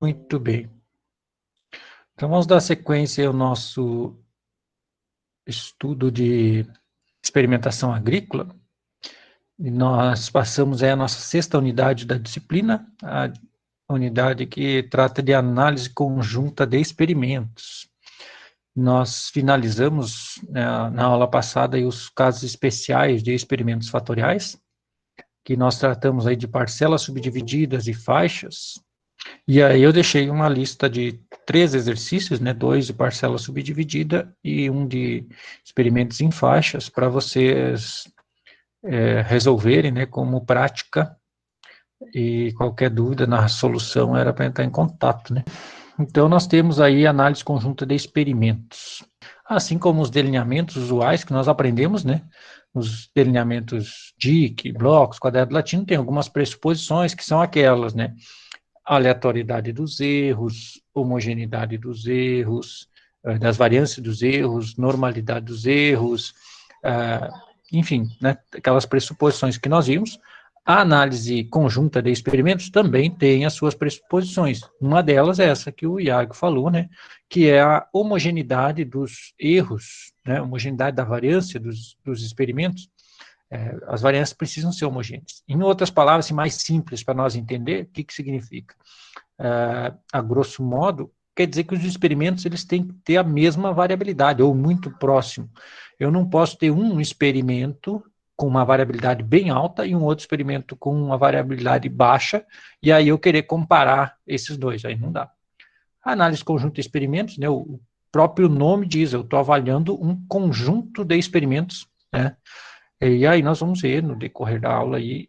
Muito bem. Então, vamos dar sequência ao nosso estudo de experimentação agrícola. E nós passamos a nossa sexta unidade da disciplina, a unidade que trata de análise conjunta de experimentos. Nós finalizamos, na aula passada, os casos especiais de experimentos fatoriais, que nós tratamos aí de parcelas subdivididas e faixas. E aí eu deixei uma lista de 3 exercícios, 2 de parcela subdividida e um de experimentos em faixas, para vocês resolverem, como prática, e qualquer dúvida na solução era para entrar em contato, Então, nós temos aí análise conjunta de experimentos, assim como os delineamentos usuais que nós aprendemos, os delineamentos DIC, blocos, quadrado latino, tem algumas pressuposições que são aquelas, aleatoriedade dos erros, homogeneidade dos erros, das variâncias dos erros, normalidade dos erros, enfim, aquelas pressuposições que nós vimos. A análise conjunta de experimentos também tem as suas pressuposições. Uma delas é essa que o Iago falou, que é a homogeneidade dos erros, homogeneidade da variância dos experimentos. As variâncias precisam ser homogêneas. Em outras palavras, mais simples para nós entender, o que significa? A grosso modo, quer dizer que os experimentos eles têm que ter a mesma variabilidade, ou muito próximo. Eu não posso ter um experimento com uma variabilidade bem alta e um outro experimento com uma variabilidade baixa, e aí eu querer comparar esses dois, aí não dá. A análise conjunta de experimentos, o próprio nome diz, eu estou avaliando um conjunto de experimentos, E aí nós vamos ver no decorrer da aula aí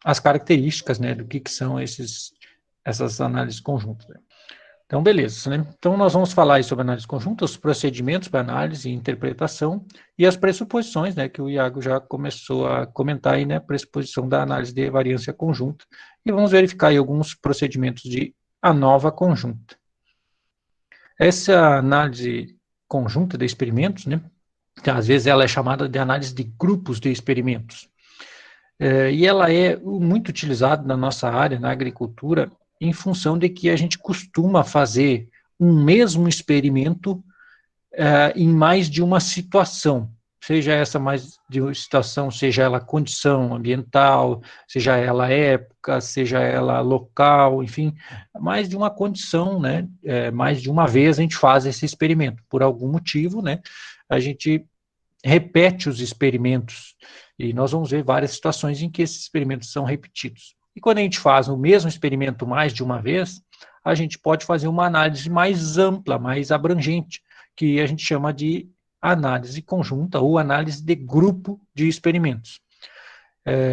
as características, do que são essas análises conjuntas. Então, beleza, Então, nós vamos falar aí sobre análise conjunta, os procedimentos para análise e interpretação e as pressuposições, que o Iago já começou a comentar aí, pressuposição da análise de variância conjunta. E vamos verificar aí alguns procedimentos de ANOVA conjunta. Essa análise conjunta de experimentos, que às vezes ela é chamada de análise de grupos de experimentos. E ela é muito utilizada na nossa área, na agricultura, em função de que a gente costuma fazer um mesmo experimento em mais de uma situação, seja essa mais de uma situação, seja ela condição ambiental, seja ela época, seja ela local, enfim, mais de uma condição, mais de uma vez a gente faz esse experimento, por algum motivo, a gente repete os experimentos, e nós vamos ver várias situações em que esses experimentos são repetidos. E quando a gente faz o mesmo experimento mais de uma vez, a gente pode fazer uma análise mais ampla, mais abrangente, que a gente chama de análise conjunta ou análise de grupo de experimentos.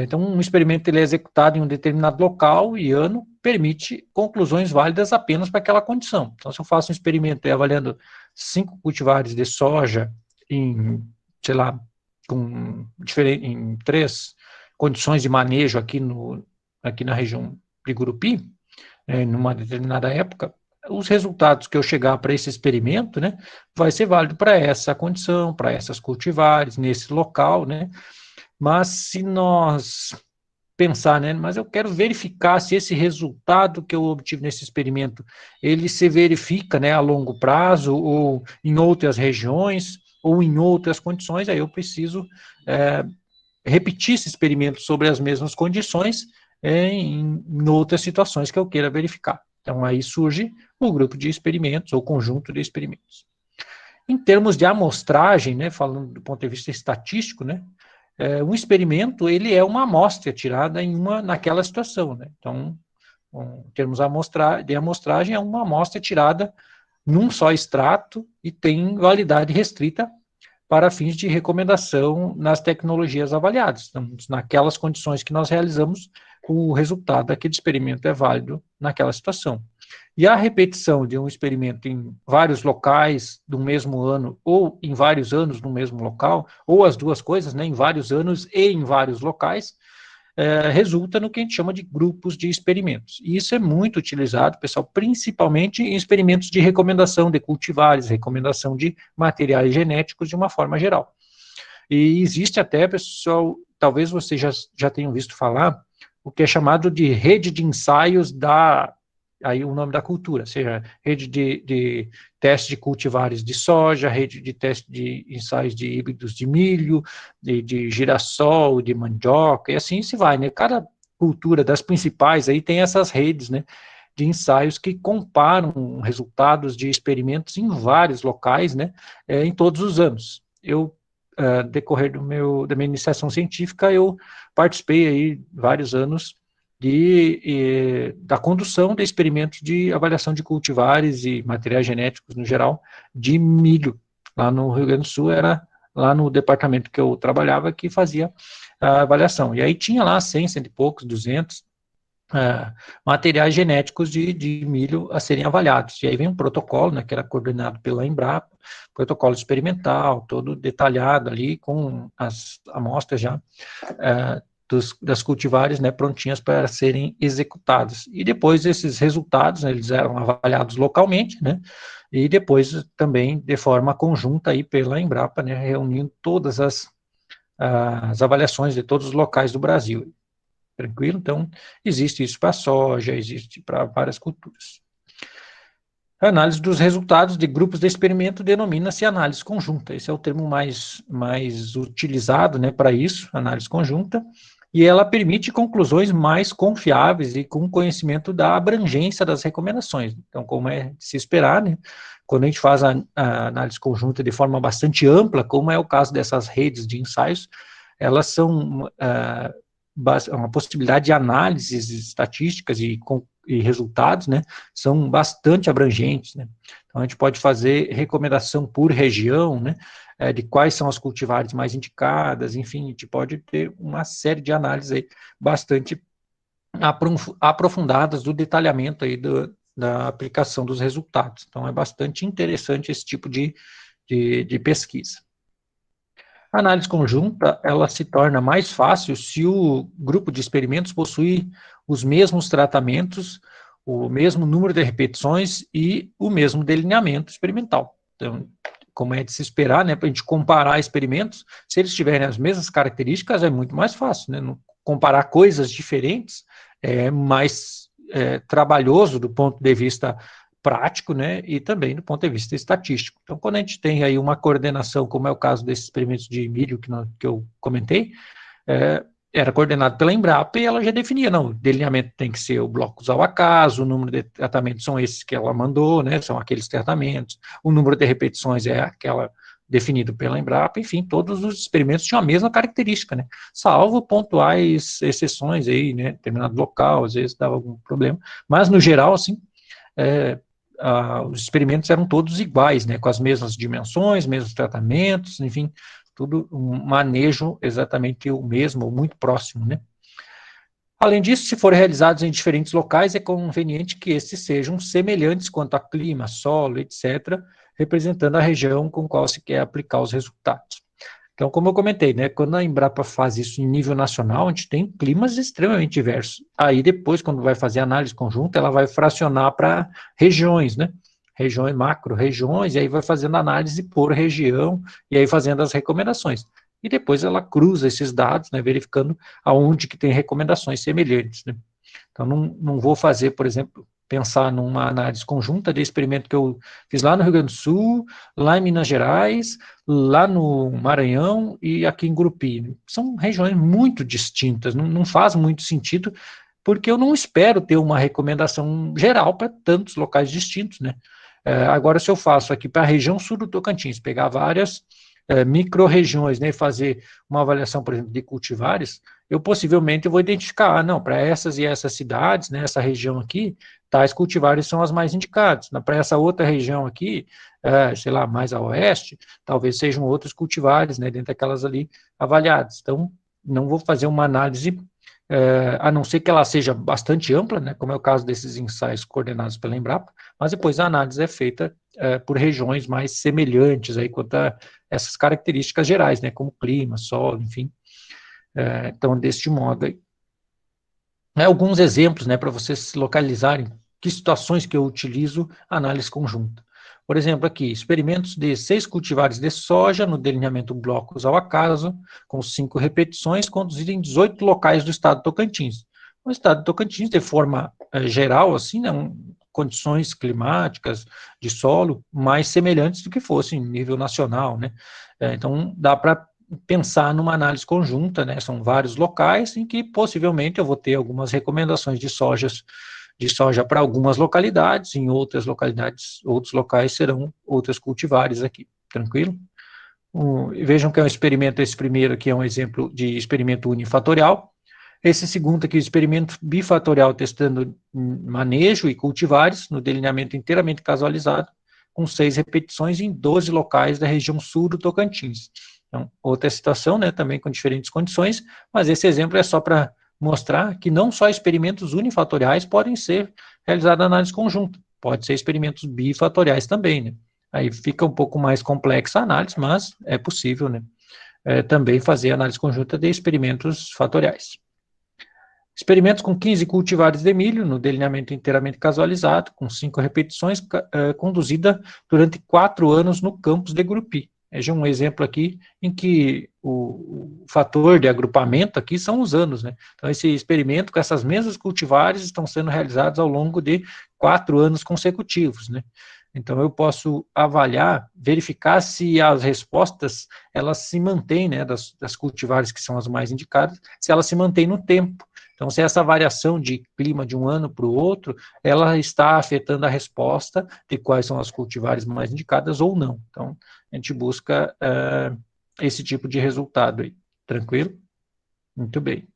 Então, um experimento ele é executado em um determinado local e ano, permite conclusões válidas apenas para aquela condição. Então, se eu faço um experimento avaliando 5 cultivares de soja em, sei lá, em 3 condições de manejo aqui na região de Gurupi, numa determinada época, os resultados que eu chegar para esse experimento, vai ser válido para essa condição, para essas cultivares, nesse local, Mas se nós pensar, mas eu quero verificar se esse resultado que eu obtive nesse experimento, ele se verifica, a longo prazo, ou em outras regiões, ou em outras condições, aí eu preciso repetir esse experimento sobre as mesmas condições em outras situações que eu queira verificar. Então, aí surge o grupo de experimentos, ou conjunto de experimentos. Em termos de amostragem, falando do ponto de vista estatístico, um experimento, ele é uma amostra tirada naquela situação, Então, em termos de amostragem, é uma amostra tirada num só extrato e tem validade restrita para fins de recomendação nas tecnologias avaliadas. Então, naquelas condições que nós realizamos, o resultado daquele experimento é válido naquela situação. E a repetição de um experimento em vários locais do mesmo ano, ou em vários anos no mesmo local, ou as duas coisas, em vários anos e em vários locais, resulta no que a gente chama de grupos de experimentos. E isso é muito utilizado, pessoal, principalmente em experimentos de recomendação de cultivares, recomendação de materiais genéticos de uma forma geral. E existe até, pessoal, talvez vocês já tenham visto falar, o que é chamado de rede de ensaios da aí o nome da cultura, seja rede de teste de cultivares de soja, rede de teste de ensaios de híbridos de milho, de girassol, de mandioca, e assim se vai, né? Cada cultura das principais aí tem essas redes, né, de ensaios que comparam resultados de experimentos em vários locais, né, em todos os anos. Eu, decorrer da minha iniciação científica, eu participei aí vários anos da condução de experimentos de avaliação de cultivares e materiais genéticos no geral de milho. Lá no Rio Grande do Sul era lá no departamento que eu trabalhava que fazia a avaliação. E aí tinha lá 100, cento e poucos, 200 materiais genéticos de milho a serem avaliados. E aí vem um protocolo, né, que era coordenado pela Embrapa, protocolo experimental, todo detalhado ali, com as amostras já das cultivares, né, prontinhas para serem executadas. E depois esses resultados, né, eles eram avaliados localmente, né, e depois também de forma conjunta aí pela Embrapa, né, reunindo todas as avaliações de todos os locais do Brasil. Tranquilo? Então, existe isso para soja, existe para várias culturas. A análise dos resultados de grupos de experimento denomina-se análise conjunta. Esse é o termo mais utilizado, né, para isso, análise conjunta, e ela permite conclusões mais confiáveis e com conhecimento da abrangência das recomendações. Então, como é de se esperar, né, quando a gente faz a análise conjunta de forma bastante ampla, como é o caso dessas redes de ensaios, elas são uma possibilidade de análises estatísticas e resultados, né, são bastante abrangentes, né. Então, a gente pode fazer recomendação por região, né, de quais são as cultivares mais indicadas, enfim, a gente pode ter uma série de análises aí bastante aprofundadas do detalhamento aí da aplicação dos resultados. Então, é bastante interessante esse tipo de pesquisa. A análise conjunta, ela se torna mais fácil se o grupo de experimentos possui os mesmos tratamentos, o mesmo número de repetições e o mesmo delineamento experimental. Então, como é de se esperar, né, para a gente comparar experimentos, se eles tiverem as mesmas características, é muito mais fácil, né, comparar coisas diferentes é mais trabalhoso do ponto de vista prático, né, e também do ponto de vista estatístico. Então, quando a gente tem aí uma coordenação, como é o caso desses experimentos de milho que eu comentei, era coordenado pela Embrapa e ela já definia, não, o delineamento tem que ser o blocos ao acaso, o número de tratamentos são esses que ela mandou, né, são aqueles tratamentos, o número de repetições é aquela definido pela Embrapa, enfim, todos os experimentos tinham a mesma característica, né, salvo pontuais exceções aí, né, determinado local, às vezes dava algum problema, mas no geral, assim, os experimentos eram todos iguais, né, com as mesmas dimensões, mesmos tratamentos, enfim, tudo um manejo exatamente o mesmo, ou muito próximo, né. Além disso, se forem realizados em diferentes locais, é conveniente que estes sejam semelhantes quanto a clima, solo, etc., representando a região com qual se quer aplicar os resultados. Então, como eu comentei, né, quando a Embrapa faz isso em nível nacional, a gente tem climas extremamente diversos. Aí depois, quando vai fazer análise conjunta, ela vai fracionar para regiões, né, regiões, macro-regiões, e aí vai fazendo análise por região, e aí fazendo as recomendações. E depois ela cruza esses dados, né, verificando aonde que tem recomendações semelhantes, né. Então, não vou fazer, por exemplo, pensar numa análise conjunta de experimento que eu fiz lá no Rio Grande do Sul, lá em Minas Gerais, lá no Maranhão e aqui em Grupi. São regiões muito distintas, não faz muito sentido, porque eu não espero ter uma recomendação geral para tantos locais distintos, né? Agora, se eu faço aqui para a região sul do Tocantins, pegar várias micro-regiões, né, e fazer uma avaliação, por exemplo, de cultivares, eu possivelmente vou identificar, não, para essas e essas cidades, né, essa região aqui, tais cultivares são as mais indicadas. Para essa outra região aqui, sei lá, mais a oeste, talvez sejam outros cultivares, né, dentro daquelas ali avaliadas. Então, não vou fazer uma análise, a não ser que ela seja bastante ampla, né, como é o caso desses ensaios coordenados pela Embrapa, mas depois a análise é feita por regiões mais semelhantes aí quanto a essas características gerais, né, como clima, solo, enfim. Então, deste modo aí. Alguns exemplos, né, para vocês se localizarem que situações que eu utilizo análise conjunta. Por exemplo, aqui, experimentos de 6 cultivares de soja no delineamento blocos ao acaso, com 5 repetições, conduzidos em 18 locais do estado de Tocantins. O estado de Tocantins, de forma geral, assim, né, condições climáticas de solo mais semelhantes do que fosse em nível nacional, né? Então, dá para pensar numa análise conjunta, né? São vários locais em que possivelmente eu vou ter algumas recomendações de soja para algumas localidades, em outras localidades, outros locais serão outras cultivares aqui, tranquilo? Vejam que é um experimento, esse primeiro aqui é um exemplo de experimento unifatorial, esse segundo aqui, o experimento bifatorial, testando manejo e cultivares no delineamento inteiramente casualizado, com 6 repetições em 12 locais da região sul do Tocantins. Então, outra situação, né, também com diferentes condições, mas esse exemplo é só para mostrar que não só experimentos unifatoriais podem ser realizados na análise conjunta, pode ser experimentos bifatoriais também, né. Aí fica um pouco mais complexa a análise, mas é possível, né, também fazer análise conjunta de experimentos fatoriais. Experimentos com 15 cultivares de milho, no delineamento inteiramente casualizado, com 5 repetições, conduzida durante 4 anos no campus de Grupi. Veja um exemplo aqui em que o fator de agrupamento aqui são os anos, né? Então, esse experimento com essas mesmas cultivares estão sendo realizados ao longo de 4 anos consecutivos, né? Então, eu posso avaliar, verificar se as respostas, elas se mantêm, né, das cultivares que são as mais indicadas, se elas se mantêm no tempo. Então, se essa variação de clima de um ano para o outro, ela está afetando a resposta de quais são as cultivares mais indicadas ou não. Então, a gente busca esse tipo de resultado aí. Tranquilo? Muito bem.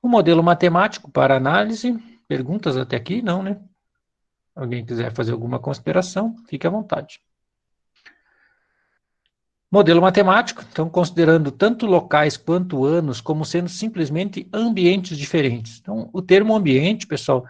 O modelo matemático para análise, perguntas até aqui? Não, né? Alguém quiser fazer alguma consideração, fique à vontade. Modelo matemático, então, considerando tanto locais quanto anos como sendo simplesmente ambientes diferentes. Então, o termo ambiente, pessoal,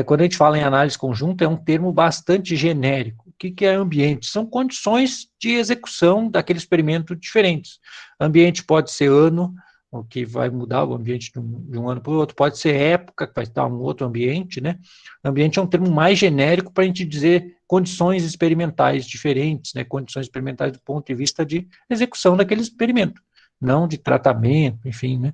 quando a gente fala em análise conjunta, é um termo bastante genérico. O que é ambiente? São condições de execução daquele experimento diferentes. Ambiente pode ser ano, o que vai mudar o ambiente de um ano para o outro, pode ser época, que vai estar um outro ambiente, né? Ambiente é um termo mais genérico para a gente dizer condições experimentais diferentes, né? Condições experimentais do ponto de vista de execução daquele experimento, não de tratamento, enfim, né?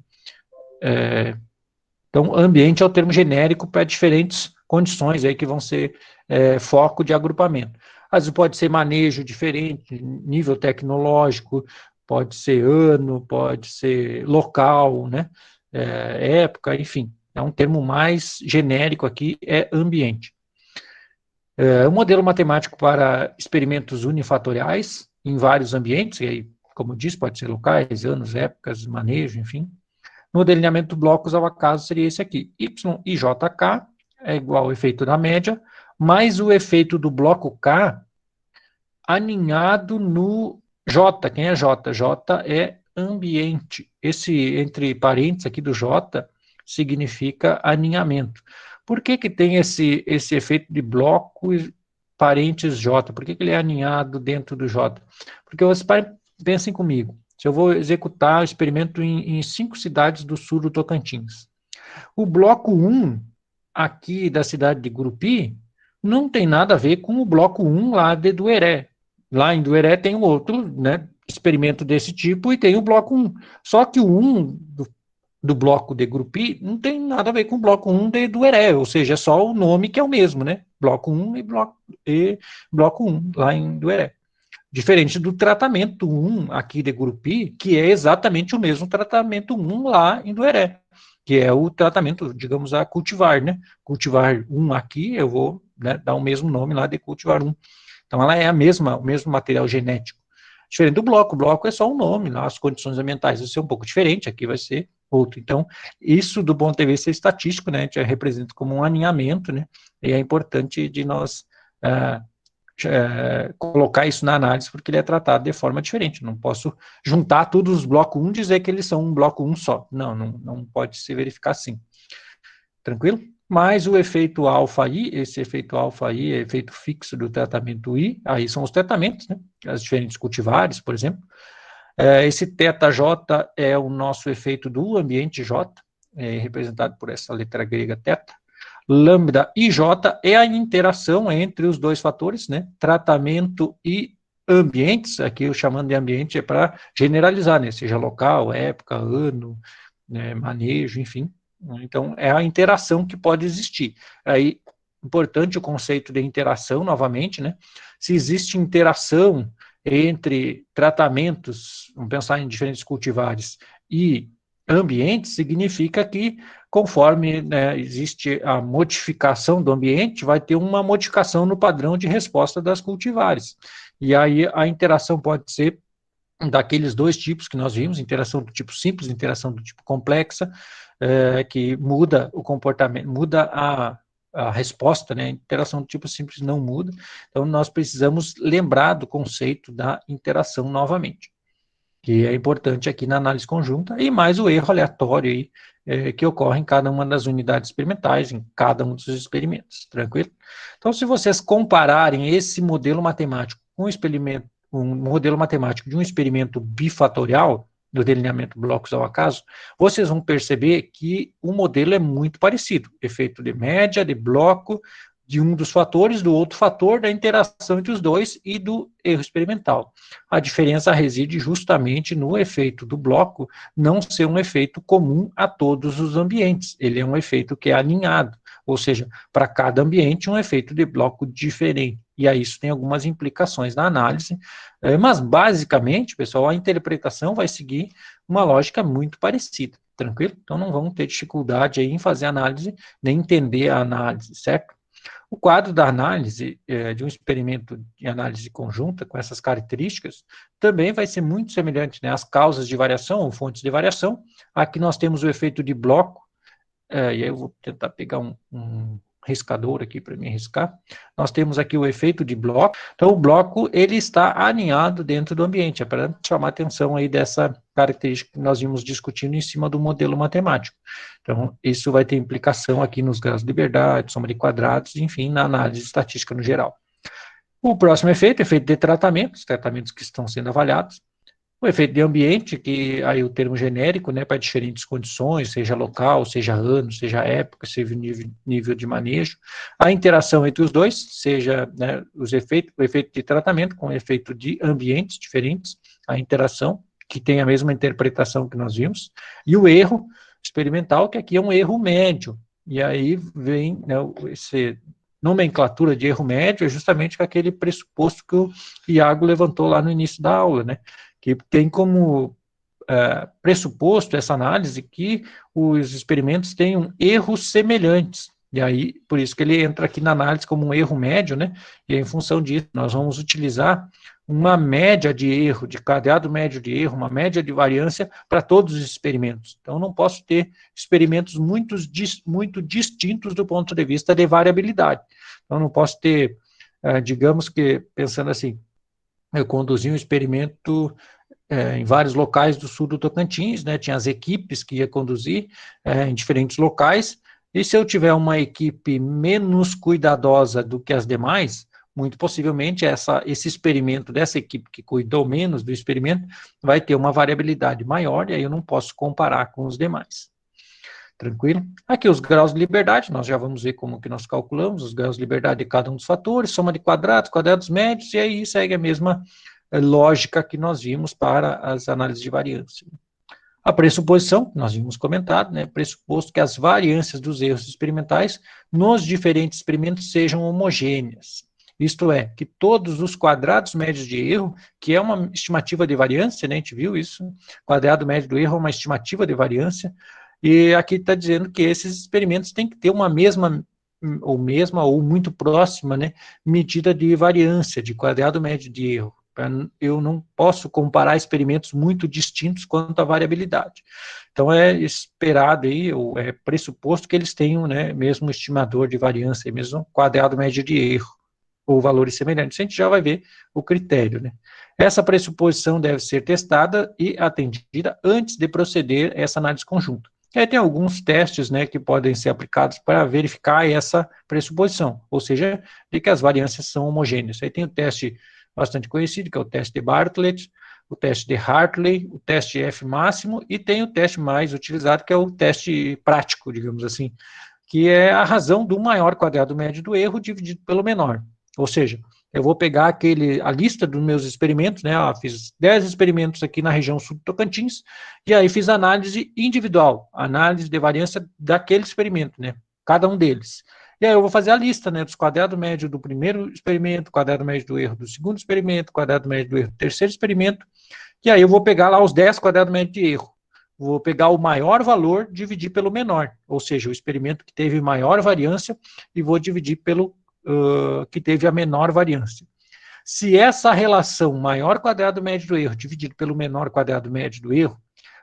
Então, ambiente é o termo genérico para diferentes condições aí que vão ser foco de agrupamento. Às vezes pode ser manejo diferente, nível tecnológico, pode ser ano, pode ser local, né? Época, enfim. É um termo mais genérico aqui, é ambiente. Um modelo matemático para experimentos unifatoriais em vários ambientes, e aí, como eu disse, pode ser locais, anos, épocas, manejo, enfim. No delineamento de blocos ao acaso seria esse aqui. Y e JK é igual ao efeito da média, mais o efeito do bloco K aninhado no J. Quem é J? J é ambiente. Esse, entre parênteses aqui do J, significa aninhamento. Por que tem esse efeito de bloco e parênteses J? Por que ele é aninhado dentro do J? Porque vocês pensem comigo. Se eu vou executar o experimento em 5 cidades do sul do Tocantins. O bloco 1, aqui da cidade de Grupi, não tem nada a ver com o bloco 1 lá de Dueré. Lá em Dueré tem um outro, né, experimento desse tipo e tem o bloco 1. Só que o 1 do bloco de Grupi não tem nada a ver com o bloco 1 de Dueré, ou seja, é só o nome que é o mesmo, né? Bloco 1 e bloco 1 lá em Dueré. Diferente do tratamento 1 aqui de Gurupi, que é exatamente o mesmo tratamento 1 lá em Dueré, que é o tratamento, digamos, a cultivar, né? Cultivar 1 aqui, eu vou, né, dar o mesmo nome lá de cultivar 1. Então, ela é o mesmo material genético. Diferente do bloco, o bloco é só um nome, lá, as condições ambientais vão ser um pouco diferente, aqui vai ser outro. Então, isso do ponto de vista estatístico, né, a gente representa como um aninhamento, né, e é importante de nós colocar isso na análise, porque ele é tratado de forma diferente. Não posso juntar todos os blocos 1 e dizer que eles são um bloco 1 só. Não pode se verificar assim. Tranquilo? Mas o efeito alfa I, esse efeito alfa I é efeito fixo do tratamento I, aí são os tratamentos, né? As diferentes cultivares, por exemplo. Esse θJ é o nosso efeito do ambiente J, representado por essa letra grega θ. Lambda e J é a interação entre os dois fatores, né? Tratamento e ambientes, aqui eu chamando de ambiente é para generalizar, né? Seja local, época, ano, né? Manejo, enfim. Então, é a interação que pode existir. Aí, importante o conceito de interação, novamente, né? Se existe interação entre tratamentos, vamos pensar em diferentes cultivares, e ambientes, significa que, conforme, né, existe a modificação do ambiente, vai ter uma modificação no padrão de resposta das cultivares. E aí a interação pode ser daqueles dois tipos que nós vimos, interação do tipo simples, interação do tipo complexa, que muda o comportamento, muda a resposta, né? A interação do tipo simples não muda, então nós precisamos lembrar do conceito da interação novamente, que é importante aqui na análise conjunta, e mais o erro aleatório aí, que ocorre em cada uma das unidades experimentais, em cada um dos experimentos, tranquilo? Então, se vocês compararem esse modelo matemático com o experimento, um modelo matemático de um experimento bifatorial, do delineamento blocos ao acaso, vocês vão perceber que o modelo é muito parecido, efeito de média, de bloco, de um dos fatores, do outro fator, da interação entre os dois e do erro experimental. A diferença reside justamente no efeito do bloco não ser um efeito comum a todos os ambientes, ele é um efeito que é alinhado, ou seja, para cada ambiente um efeito de bloco diferente, e aí isso tem algumas implicações na análise, mas basicamente, pessoal, a interpretação vai seguir uma lógica muito parecida, tranquilo? Então não vamos ter dificuldade aí em fazer análise, nem entender a análise, certo? O quadro da análise, de um experimento de análise conjunta com essas características, também vai ser muito semelhante, né, às causas de variação ou fontes de variação. Aqui nós temos o efeito de bloco, e aí eu vou tentar pegar um riscador aqui para me riscar. Nós temos aqui o efeito de bloco. Então, o bloco, ele está alinhado dentro do ambiente, é para chamar a atenção aí dessa característica que nós vimos discutindo em cima do modelo matemático. Então, isso vai ter implicação aqui nos graus de liberdade, soma de quadrados, enfim, na análise estatística no geral. O próximo efeito de tratamento, os tratamentos que estão sendo avaliados. O efeito de ambiente, que aí o termo genérico, né, para diferentes condições, seja local, seja ano, seja época, seja nível de manejo. A interação entre os dois, seja, né, o efeito de tratamento com o efeito de ambientes diferentes, a interação, que tem a mesma interpretação que nós vimos, e o erro experimental, que aqui é um erro médio. E aí vem, né, esse nomenclatura de erro médio, é justamente com aquele pressuposto que o Iago levantou lá no início da aula, né, que tem como pressuposto essa análise que os experimentos tenham erros semelhantes, e aí, por isso que ele entra aqui na análise como um erro médio, né, e em função disso, nós vamos utilizar uma média de erro, de cadeado médio de erro, uma média de variância para todos os experimentos. Então, não posso ter experimentos muito distintos do ponto de vista de variabilidade. Então, não posso ter, digamos que, pensando assim, eu conduzi um experimento em vários locais do sul do Tocantins, né, tinha as equipes que ia conduzir em diferentes locais, e se eu tiver uma equipe menos cuidadosa do que as demais, muito possivelmente esse experimento dessa equipe que cuidou menos do experimento vai ter uma variabilidade maior, e aí eu não posso comparar com os demais. Tranquilo? Aqui os graus de liberdade, nós já vamos ver como que nós calculamos os graus de liberdade de cada um dos fatores, soma de quadrados, quadrados médios, e aí segue a mesma lógica que nós vimos para as análises de variância. A pressuposição, nós vimos comentado, né, pressuposto que as variâncias dos erros experimentais nos diferentes experimentos sejam homogêneas. Isto é, que todos os quadrados médios de erro, que é uma estimativa de variância, né, a gente viu isso, quadrado médio do erro é uma estimativa de variância, e aqui está dizendo que esses experimentos têm que ter uma mesma ou muito próxima, né, medida de variância, de quadrado médio de erro. Eu não posso comparar experimentos muito distintos quanto à variabilidade. Então, é esperado aí, ou é pressuposto que eles tenham, né, mesmo estimador de variância, mesmo quadrado médio de erro, ou valores semelhantes. A gente já vai ver o critério, né. Essa pressuposição deve ser testada e atendida antes de proceder essa análise conjunta. E aí tem alguns testes, né, que podem ser aplicados para verificar essa pressuposição, ou seja, de que as variâncias são homogêneas. Aí tem o teste bastante conhecido, que é o teste de Bartlett, o teste de Hartley, o teste F máximo, e tem o teste mais utilizado, que é o teste prático, digamos assim, que é a razão do maior quadrado médio do erro dividido pelo menor. Ou seja, eu vou pegar a lista dos meus experimentos, né, fiz 10 experimentos aqui na região sul do Tocantins, e aí fiz análise individual, análise de variância daquele experimento, né, cada um deles. E aí eu vou fazer a lista, né, dos quadrados médios do primeiro experimento, quadrado médio do erro do segundo experimento, quadrado médio do erro do terceiro experimento, e aí eu vou pegar lá os 10 quadrados médios de erro. Vou pegar o maior valor, dividir pelo menor, ou seja, o experimento que teve maior variância, e vou dividir pelo que teve a menor variância. Se essa relação maior quadrado médio do erro dividido pelo menor quadrado médio do erro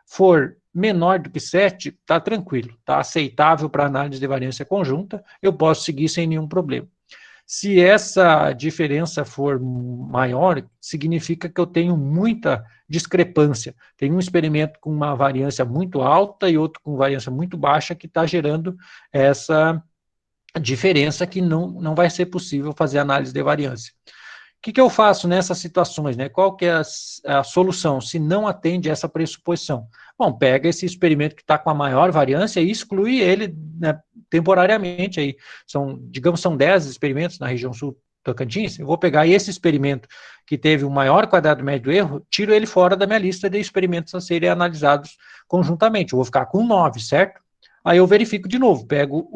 for menor do que 7, está tranquilo, está aceitável para análise de variância conjunta, eu posso seguir sem nenhum problema. Se essa diferença for maior, significa que eu tenho muita discrepância. Tem um experimento com uma variância muito alta e outro com variância muito baixa que está gerando essa diferença que não vai ser possível fazer análise de variância. O que eu faço nessas situações, né? Qual que é a solução, se não atende essa pressuposição? Bom, pega esse experimento que está com a maior variância e exclui ele, né, temporariamente. Aí. Digamos, são 10 experimentos na região sul Tocantins, eu vou pegar esse experimento que teve o maior quadrado médio do erro, tiro ele fora da minha lista de experimentos a serem analisados conjuntamente. Eu vou ficar com 9, certo? Aí eu verifico de novo, pego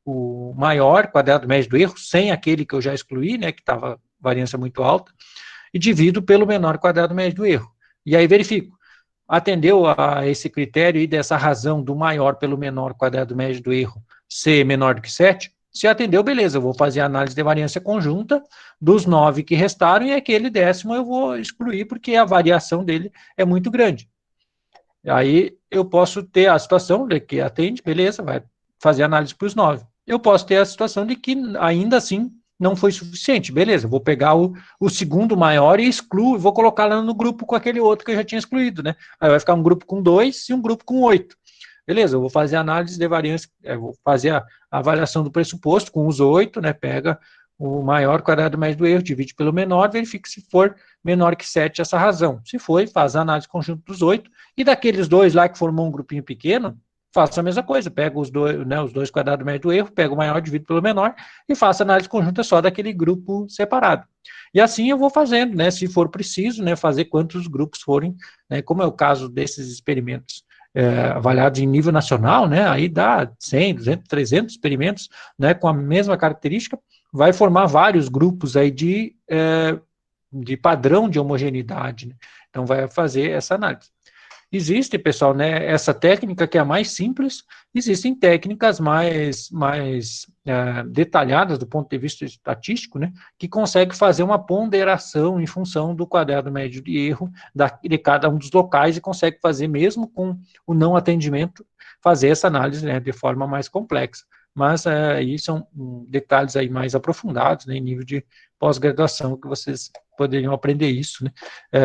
o maior quadrado médio do erro, sem aquele que eu já excluí, né, que estava variância muito alta, e divido pelo menor quadrado médio do erro. E aí verifico, atendeu a esse critério e dessa razão do maior pelo menor quadrado médio do erro ser menor do que 7? Se atendeu, beleza, eu vou fazer a análise de variância conjunta dos 9 que restaram, e aquele 10º eu vou excluir, porque a variação dele é muito grande. Aí eu posso ter a situação de que atende, beleza, vai fazer análise para os 9. Eu posso ter a situação de que ainda assim não foi suficiente, beleza, vou pegar o segundo maior e excluo, vou colocar lá no grupo com aquele outro que eu já tinha excluído, né? Aí vai ficar um grupo com 2 e um grupo com 8. Beleza, eu vou fazer a análise de variância, vou fazer a avaliação do pressuposto com os 8, né? Pega o maior quadrado médio do erro, divide pelo menor, verifica se for menor que 7 essa razão. Se for, faz a análise conjunta dos 8, e daqueles dois lá que formou um grupinho pequeno, faço a mesma coisa, pego os dois quadrados médios do erro, pego o maior, divido pelo menor, e faço análise conjunta só daquele grupo separado. E assim eu vou fazendo, né, se for preciso, né, fazer quantos grupos forem, né, como é o caso desses experimentos avaliados em nível nacional, né, aí dá 100, 200, 300 experimentos, né, com a mesma característica, vai formar vários grupos aí de padrão de homogeneidade, né? Então vai fazer essa análise. Existe, pessoal, né, essa técnica que é a mais simples, existem técnicas mais detalhadas do ponto de vista estatístico, né, que consegue fazer uma ponderação em função do quadrado médio de erro de cada um dos locais e consegue fazer, mesmo com o não atendimento, fazer essa análise, né, de forma mais complexa. Mas aí são detalhes aí mais aprofundados, né, em nível de pós-graduação, que vocês poderiam aprender isso, né,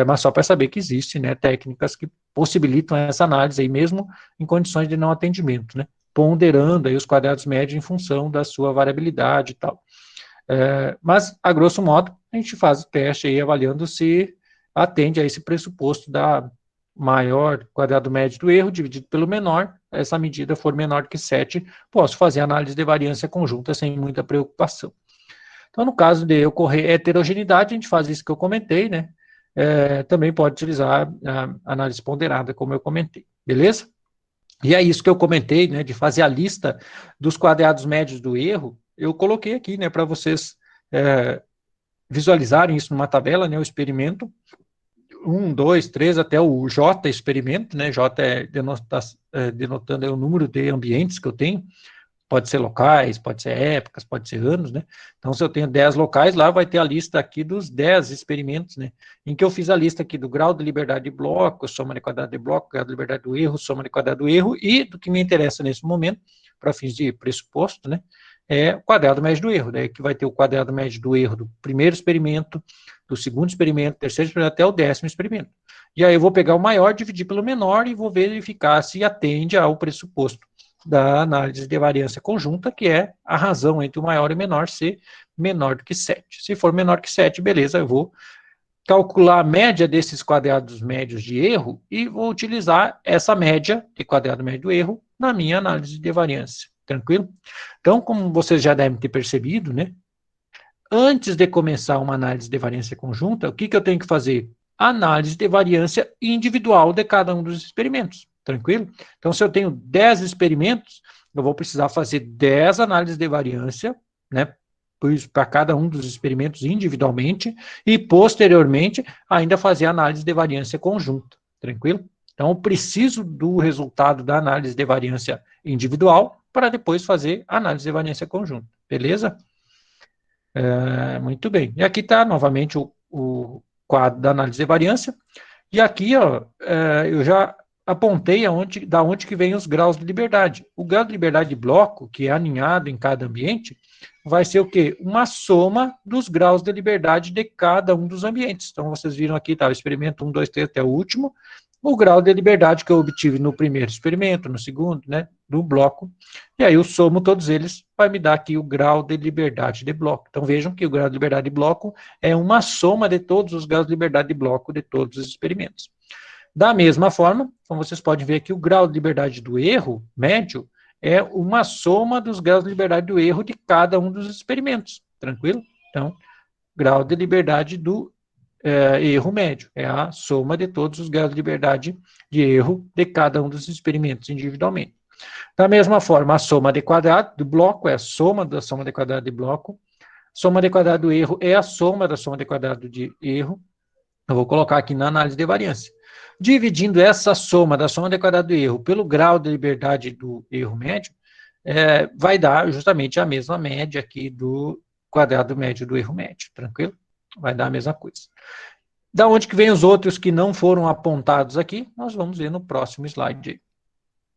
mas só para saber que existem, né, técnicas que possibilitam essa análise aí, mesmo em condições de não atendimento, né, ponderando aí os quadrados médios em função da sua variabilidade e tal. Mas, a grosso modo, a gente faz o teste aí avaliando se atende a esse pressuposto da maior quadrado médio do erro dividido pelo menor, essa medida for menor do que 7, posso fazer análise de variância conjunta sem muita preocupação. Então, no caso de ocorrer heterogeneidade, a gente faz isso que eu comentei, né? Também pode utilizar a análise ponderada, como eu comentei, beleza? E é isso que eu comentei, né, de fazer a lista dos quadrados médios do erro, eu coloquei aqui, né, para vocês visualizarem isso numa tabela, né, o experimento, 1, 2, 3, até o J experimento, né, J denotando o número de ambientes que eu tenho, pode ser locais, pode ser épocas, pode ser anos, né? Então, se eu tenho 10 locais, lá vai ter a lista aqui dos 10 experimentos, né? Em que eu fiz a lista aqui do grau de liberdade de bloco, soma de quadrado de bloco, grau de liberdade do erro, soma de quadrado do erro, e do que me interessa nesse momento, para fins de pressuposto, né? É o quadrado médio do erro, né? Que vai ter o quadrado médio do erro do primeiro experimento, do segundo experimento, terceiro experimento, até o 10º experimento. E aí eu vou pegar o maior, dividir pelo menor e vou verificar se atende ao pressuposto da análise de variância conjunta, que é a razão entre o maior e o menor ser menor do que 7. Se for menor que 7, beleza, eu vou calcular a média desses quadrados médios de erro e vou utilizar essa média de quadrado médio do erro na minha análise de variância. Tranquilo? Então, como vocês já devem ter percebido, né, antes de começar uma análise de variância conjunta, o que eu tenho que fazer? Análise de variância individual de cada um dos experimentos. Tranquilo? Então, se eu tenho 10 experimentos, eu vou precisar fazer 10 análises de variância né, para cada um dos experimentos individualmente, e posteriormente ainda fazer análise de variância conjunta, tranquilo? Então, eu preciso do resultado da análise de variância individual para depois fazer análise de variância conjunta, beleza? Muito bem. E aqui está novamente o quadro da análise de variância, e aqui, ó, eu já apontei da onde que vem os graus de liberdade. O grau de liberdade de bloco, que é aninhado em cada ambiente, vai ser o quê? Uma soma dos graus de liberdade de cada um dos ambientes. Então, vocês viram aqui, tá, o experimento 1, 2, 3 até o último, o grau de liberdade que eu obtive no primeiro experimento, no segundo, né, do bloco, e aí eu somo todos eles, vai me dar aqui o grau de liberdade de bloco. Então, vejam que o grau de liberdade de bloco é uma soma de todos os graus de liberdade de bloco de todos os experimentos. Da mesma forma, como vocês podem ver aqui, o grau de liberdade do erro médio é uma soma dos graus de liberdade do erro de cada um dos experimentos, tranquilo? Então, grau de liberdade do erro médio é a soma de todos os graus de liberdade de erro de cada um dos experimentos individualmente. Da mesma forma, a soma de quadrado do bloco é a soma da soma de quadrado de bloco, soma de quadrado do erro é a soma da soma de quadrado de erro. Eu vou colocar aqui na análise de variância. Dividindo essa soma da soma de quadrado do erro pelo grau de liberdade do erro médio, vai dar justamente a mesma média aqui do quadrado médio do erro médio, tranquilo? Vai dar a mesma coisa. Da onde que vem os outros que não foram apontados aqui, nós vamos ver no próximo slide.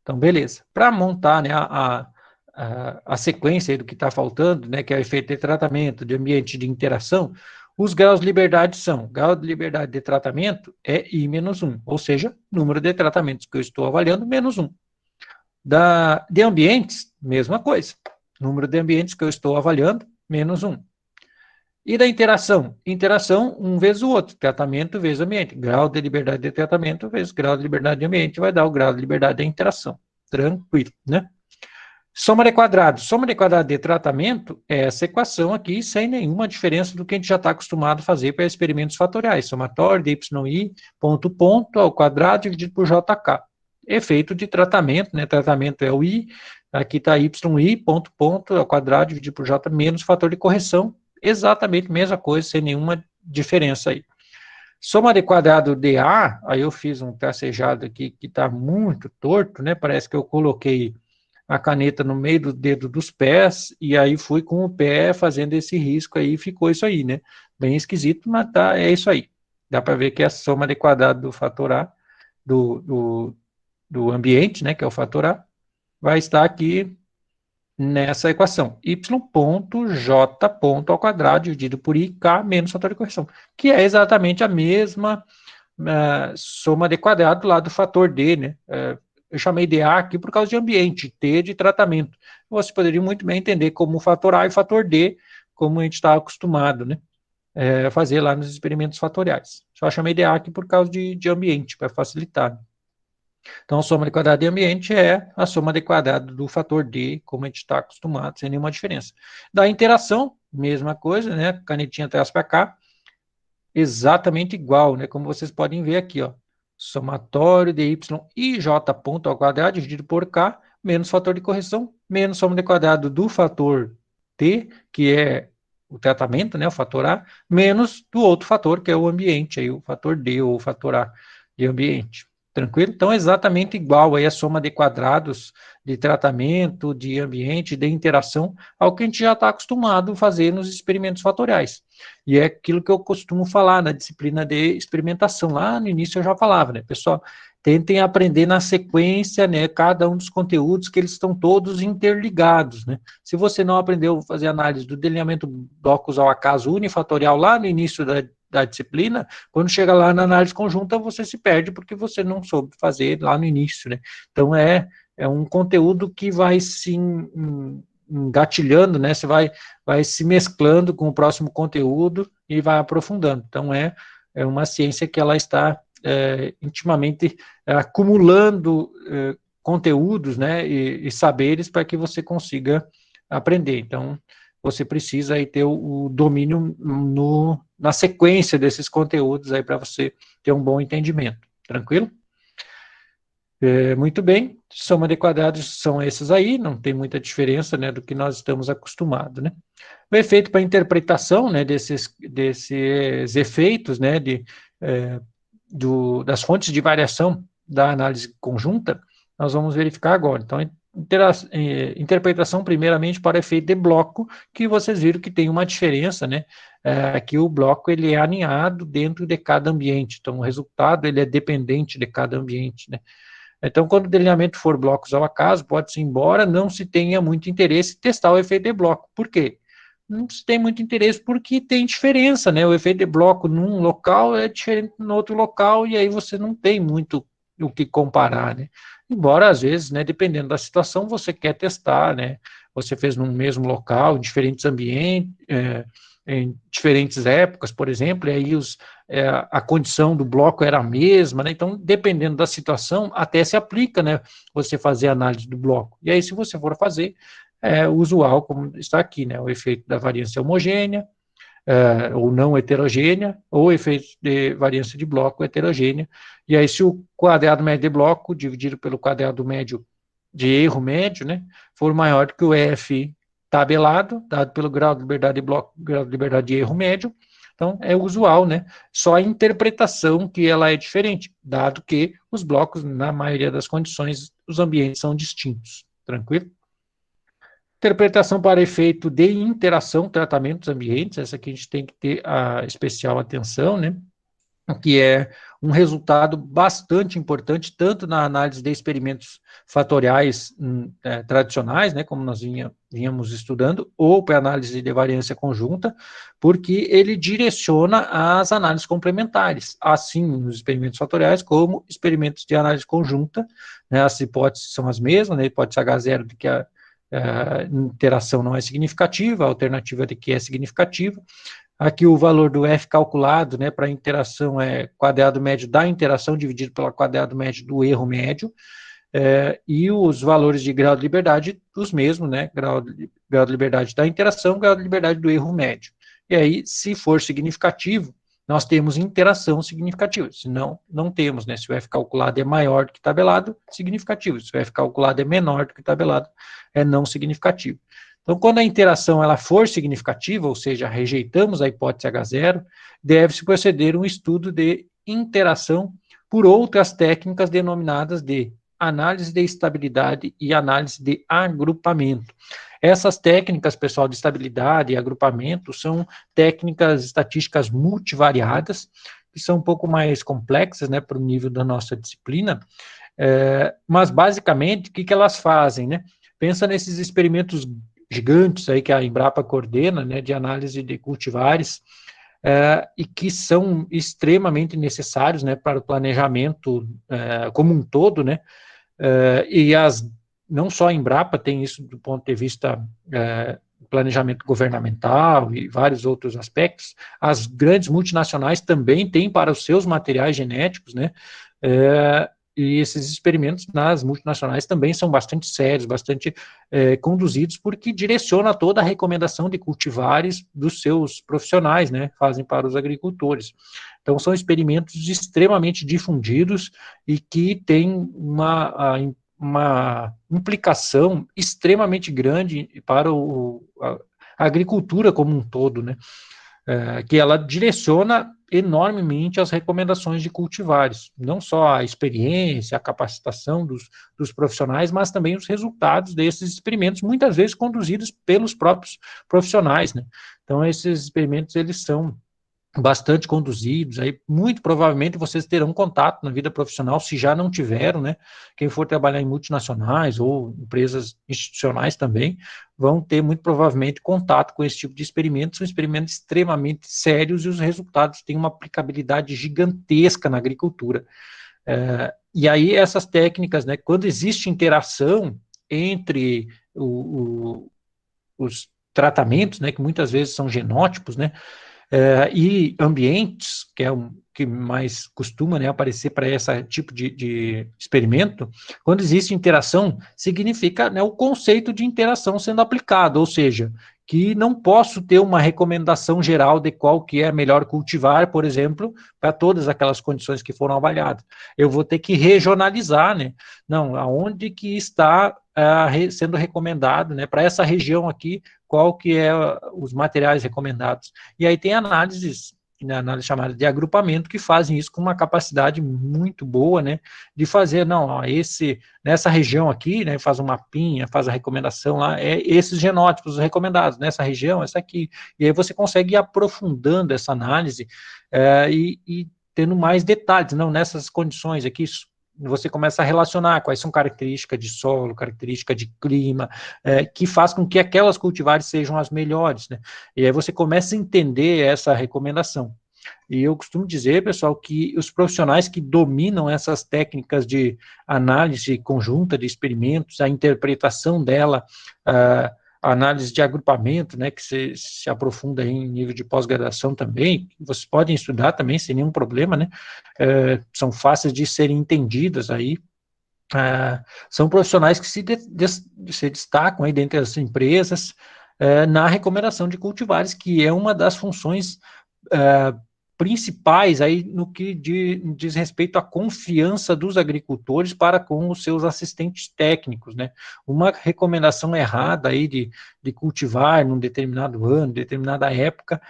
Então, beleza. Para montar, né, a sequência do que está faltando, né, que é o efeito de tratamento, de ambiente de interação, os graus de liberdade são, grau de liberdade de tratamento é I menos 1, ou seja, número de tratamentos que eu estou avaliando, menos 1. De ambientes, mesma coisa, número de ambientes que eu estou avaliando, menos 1. E da interação? Interação, um vezes o outro, tratamento vezes ambiente. Grau de liberdade de tratamento vezes grau de liberdade de ambiente vai dar o grau de liberdade da interação. Tranquilo, né? Soma de quadrado. Soma de quadrado de tratamento é essa equação aqui, sem nenhuma diferença do que a gente já está acostumado a fazer para experimentos fatoriais. Somatório de yi, ponto, ao quadrado dividido por jk. Efeito de tratamento, né? Tratamento é o i, aqui está yi, ponto, ao quadrado dividido por j menos fator de correção, exatamente a mesma coisa, sem nenhuma diferença aí. Soma de quadrado de A, aí eu fiz um tracejado aqui que está muito torto, né? Parece que eu coloquei a caneta no meio do dedo dos pés, e aí fui com o pé fazendo esse risco aí, ficou isso aí, né? Bem esquisito, mas tá, é isso aí. Dá para ver que é a soma de quadrado do fator A, do ambiente, né, que é o fator A, vai estar aqui nessa equação, y ponto j ponto ao quadrado dividido por ik menos fator de correção, que é exatamente a mesma soma de quadrado lá do fator d, né? Eu chamei de A aqui por causa de ambiente, T de tratamento. Você poderia muito bem entender como fator A e fator D, como a gente está acostumado, né? Fazer lá nos experimentos fatoriais. Só chamei de A aqui por causa de ambiente, para facilitar. Então, a soma de quadrado de ambiente é a soma de quadrado do fator D, como a gente está acostumado, sem nenhuma diferença. Da interação, mesma coisa, né? Canetinha traz para cá, exatamente igual, né? Como vocês podem ver aqui, ó. Somatório de y e j ponto ao quadrado dividido por k, menos fator de correção, menos soma de quadrado do fator t, que é o tratamento, né? O fator A, menos do outro fator, que é o ambiente, aí, o fator D ou o fator A de ambiente. Tranquilo? Então, é exatamente igual aí a soma de quadrados de tratamento, de ambiente, de interação, ao que a gente já está acostumado a fazer nos experimentos fatoriais. E é aquilo que eu costumo falar na disciplina de experimentação. Lá no início eu já falava, né? Pessoal, tentem aprender na sequência, né? Cada um dos conteúdos, que eles estão todos interligados, né? Se você não aprendeu a fazer análise do delineamento blocos ao acaso unifatorial lá no início da disciplina, quando chega lá na análise conjunta, você se perde porque você não soube fazer lá no início, né? Então, é um conteúdo que vai se engatilhando, né? Você vai se mesclando com o próximo conteúdo e vai aprofundando. Então, é uma ciência que ela está intimamente acumulando conteúdos, né? E saberes para que você consiga aprender. Então, você precisa aí ter o domínio na sequência desses conteúdos aí para você ter um bom entendimento. Tranquilo? Muito bem, soma de quadrados são esses aí, não tem muita diferença, né, do que nós estamos acostumados, né. O efeito para interpretação, né, desses efeitos, né, das fontes de variação da análise conjunta, nós vamos verificar agora. Então, interpretação primeiramente para efeito de bloco, que vocês viram que tem uma diferença, né, que o bloco ele é aninhado dentro de cada ambiente, então o resultado ele é dependente de cada ambiente, né. Então, quando o delineamento for blocos ao acaso, pode-se, embora não se tenha muito interesse, testar o efeito de bloco. Por quê? Não se tem muito interesse porque tem diferença, né? O efeito de bloco num local é diferente no outro local, e aí você não tem muito o que comparar, né? Embora, às vezes, né, dependendo da situação, você quer testar, né? Você fez no mesmo local, em diferentes ambientes, em diferentes épocas, por exemplo, e aí a condição do bloco era a mesma, né? Então, dependendo da situação, até se aplica, né? Você fazer análise do bloco. E aí, se você for fazer, usual, como está aqui, né? O efeito da variância homogênea, ou não heterogênea, ou efeito de variância de bloco heterogênea. E aí, se o quadrado médio de bloco dividido pelo quadrado médio de erro médio, né, for maior do que o F tabelado, dado pelo grau de liberdade de bloco, grau de liberdade de erro médio, então é usual, né? Só a interpretação que ela é diferente, dado que os blocos, na maioria das condições, os ambientes são distintos. Tranquilo? Interpretação para efeito de interação, tratamento dos ambientes, essa aqui a gente tem que ter a especial atenção, né? Que é um resultado bastante importante, tanto na análise de experimentos fatoriais tradicionais, né, como nós vínhamos estudando, ou para análise de variância conjunta, porque ele direciona as análises complementares, assim nos experimentos fatoriais, como experimentos de análise conjunta, né, as hipóteses são as mesmas, né, hipótese H0 de que a interação não é significativa, a alternativa de que é significativa. Aqui o valor do F calculado, né, para interação é quadrado médio da interação dividido pelo quadrado médio do erro médio, e os valores de grau de liberdade, os mesmos, né, grau de liberdade da interação, grau de liberdade do erro médio. E aí, se for significativo, nós temos interação significativa, senão não temos, né, se o F calculado é maior do que tabelado, significativo, se o F calculado é menor do que tabelado, é não significativo. Então, quando a interação ela for significativa, ou seja, rejeitamos a hipótese H0, deve-se proceder um estudo de interação por outras técnicas denominadas de análise de estabilidade e análise de agrupamento. Essas técnicas, pessoal, de estabilidade e agrupamento são técnicas estatísticas multivariadas, que são um pouco mais complexas, né, para o nível da nossa disciplina, mas basicamente, o que elas fazem, né? Pensa nesses experimentos gigantes aí que a Embrapa coordena, né, de análise de cultivares, e que são extremamente necessários, né, para o planejamento como um todo, né, e não só a Embrapa tem isso do ponto de vista planejamento governamental e vários outros aspectos, as grandes multinacionais também têm para os seus materiais genéticos, né, e esses experimentos nas multinacionais também são bastante sérios, bastante conduzidos, porque direciona toda a recomendação de cultivares dos seus profissionais, né, fazem para os agricultores. Então, são experimentos extremamente difundidos e que têm uma implicação extremamente grande para a agricultura como um todo, né, que ela direciona enormemente as recomendações de cultivares, não só a experiência, a capacitação dos profissionais, mas também os resultados desses experimentos, muitas vezes conduzidos pelos próprios profissionais, né? Então, esses experimentos, eles são bastante conduzidos, aí muito provavelmente vocês terão contato na vida profissional, se já não tiveram, né, quem for trabalhar em multinacionais ou empresas institucionais também, vão ter muito provavelmente contato com esse tipo de experimentos, são experimentos extremamente sérios e os resultados têm uma aplicabilidade gigantesca na agricultura. E aí essas técnicas, né, quando existe interação entre os tratamentos, né, que muitas vezes são genótipos, né, e ambientes, que é o que mais costuma, né, aparecer para esse tipo de experimento, quando existe interação, significa, né, o conceito de interação sendo aplicado, ou seja, que não posso ter uma recomendação geral de qual que é melhor cultivar, por exemplo, para todas aquelas condições que foram avaliadas. Eu vou ter que regionalizar, né? Não, aonde que está sendo recomendado, né? Para essa região aqui, qual que é os materiais recomendados. E aí tem análises, né, análise chamada de agrupamento, que fazem isso com uma capacidade muito boa, né, de fazer, não, ó, nessa região aqui, né, faz um mapinha, faz a recomendação lá, esses genótipos recomendados, nessa região, essa aqui, e aí você consegue ir aprofundando essa análise e tendo mais detalhes, não, nessas condições aqui, você começa a relacionar quais são características de solo, características de clima, que faz com que aquelas cultivares sejam as melhores, né? E aí você começa a entender essa recomendação. E eu costumo dizer, pessoal, que os profissionais que dominam essas técnicas de análise conjunta de experimentos, a interpretação dela, a análise de agrupamento, né, que se aprofunda em nível de pós-graduação também, vocês podem estudar também sem nenhum problema, né, são fáceis de serem entendidas aí, são profissionais que se destacam aí dentre as empresas na recomendação de cultivares, que é uma das funções principais aí no que diz respeito à confiança dos agricultores para com os seus assistentes técnicos, né? Uma recomendação errada aí de cultivar num determinado ano, determinada época,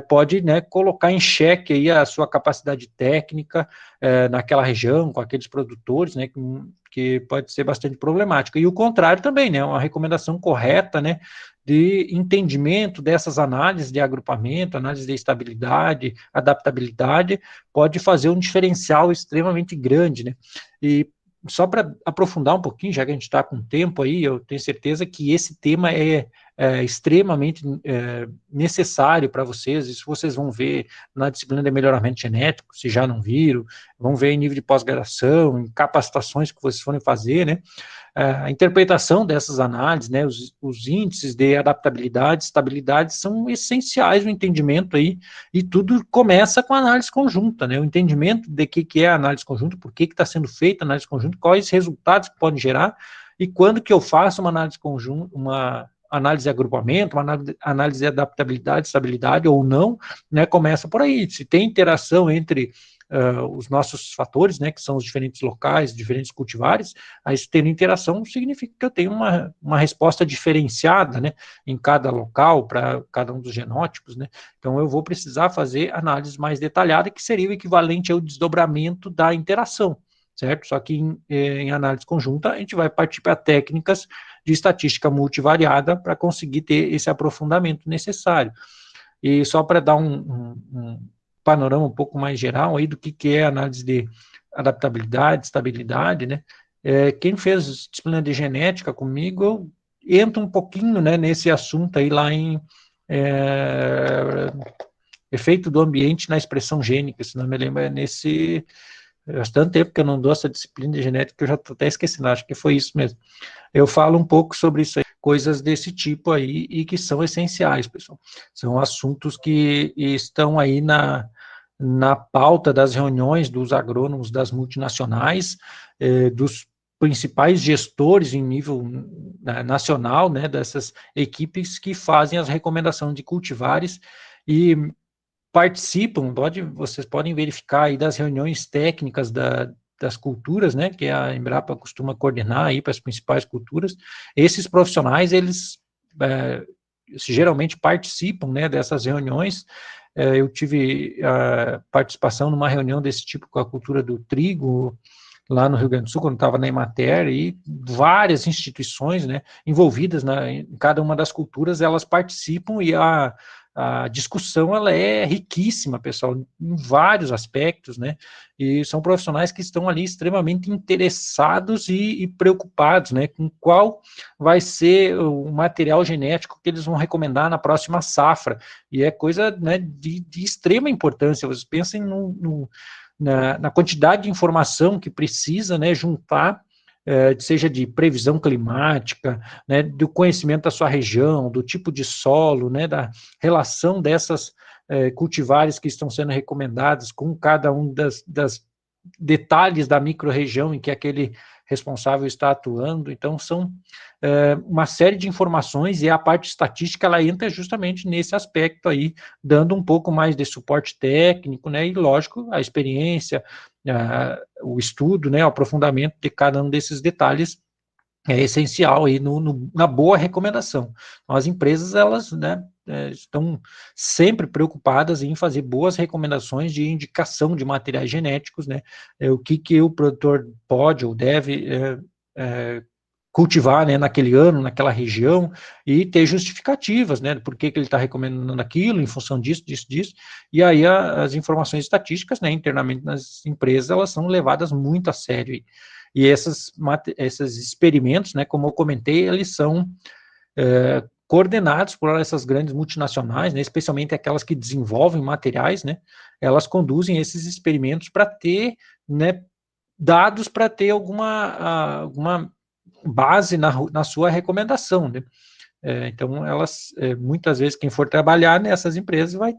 pode, né, colocar em xeque aí a sua capacidade técnica naquela região, com aqueles produtores, né, que pode ser bastante problemática. E o contrário também, né, uma recomendação correta, né, de entendimento dessas análises de agrupamento, análise de estabilidade, adaptabilidade, pode fazer um diferencial extremamente grande, né? E só para aprofundar um pouquinho, já que a gente está com tempo aí, eu tenho certeza que esse tema é extremamente necessário para vocês, isso vocês vão ver na disciplina de melhoramento genético, se já não viram, vão ver em nível de pós-graduação, em capacitações que vocês forem fazer, né? A interpretação dessas análises, né, os índices de adaptabilidade, estabilidade, são essenciais no entendimento aí, e tudo começa com a análise conjunta, né, o entendimento de que é a análise conjunta, por que está sendo feita a análise conjunta, quais resultados que podem gerar, e quando que eu faço uma análise conjunta, uma análise de agrupamento, uma análise de adaptabilidade, estabilidade ou não, né, começa por aí, se tem interação entre os nossos fatores, né, que são os diferentes locais, diferentes cultivares, aí tendo interação significa que eu tenho uma resposta diferenciada, né, em cada local, para cada um dos genótipos, né, então eu vou precisar fazer análise mais detalhada, que seria o equivalente ao desdobramento da interação, certo? Só que em análise conjunta, a gente vai partir para técnicas de estatística multivariada para conseguir ter esse aprofundamento necessário. E só para dar um panorama um pouco mais geral aí do que é a análise de adaptabilidade, estabilidade, né? Quem fez disciplina de genética comigo, entra um pouquinho, né, nesse assunto aí lá em efeito do ambiente na expressão gênica, se não me lembro, nesse... Faz tanto tempo que eu não dou essa disciplina de genética que eu já estou até esquecendo, acho que foi isso mesmo. Eu falo um pouco sobre isso aí, coisas desse tipo aí, e que são essenciais, pessoal. São assuntos que estão aí na pauta das reuniões dos agrônomos das multinacionais, dos principais gestores em nível nacional, né, dessas equipes que fazem as recomendações de cultivares e participam, vocês podem verificar aí das reuniões técnicas das culturas, né, que a Embrapa costuma coordenar aí para as principais culturas. Esses profissionais, eles geralmente participam, né, dessas reuniões. Eu tive participação numa reunião desse tipo com a cultura do trigo, lá no Rio Grande do Sul, quando estava na Emater, e várias instituições, né, envolvidas em cada uma das culturas, elas participam, e a discussão, ela é riquíssima, pessoal, em vários aspectos, né, e são profissionais que estão ali extremamente interessados e preocupados, né, com qual vai ser o material genético que eles vão recomendar na próxima safra, e é coisa, né, de extrema importância. Vocês pensem na quantidade de informação que precisa, né, juntar, seja de previsão climática, né, do conhecimento da sua região, do tipo de solo, né, da relação dessas cultivares que estão sendo recomendadas com cada um das detalhes da micro-região em que aquele responsável está atuando. Então, são uma série de informações, e a parte estatística, ela entra justamente nesse aspecto aí, dando um pouco mais de suporte técnico, né, e lógico, a experiência, o estudo, né, o aprofundamento de cada um desses detalhes é essencial aí na boa recomendação. Então, as empresas, elas, né, estão sempre preocupadas em fazer boas recomendações de indicação de materiais genéticos, né, o que o produtor pode ou deve cultivar, né, naquele ano, naquela região, e ter justificativas, né, por que ele está recomendando aquilo, em função disso, disso, disso, e aí as informações estatísticas, né, internamente nas empresas, elas são levadas muito a sério, e esses experimentos, né, como eu comentei, eles são coordenados por essas grandes multinacionais, né, especialmente aquelas que desenvolvem materiais, né, elas conduzem esses experimentos para ter, né, dados para ter alguma base na sua recomendação, né? Então, elas, muitas vezes, quem for trabalhar nessas empresas vai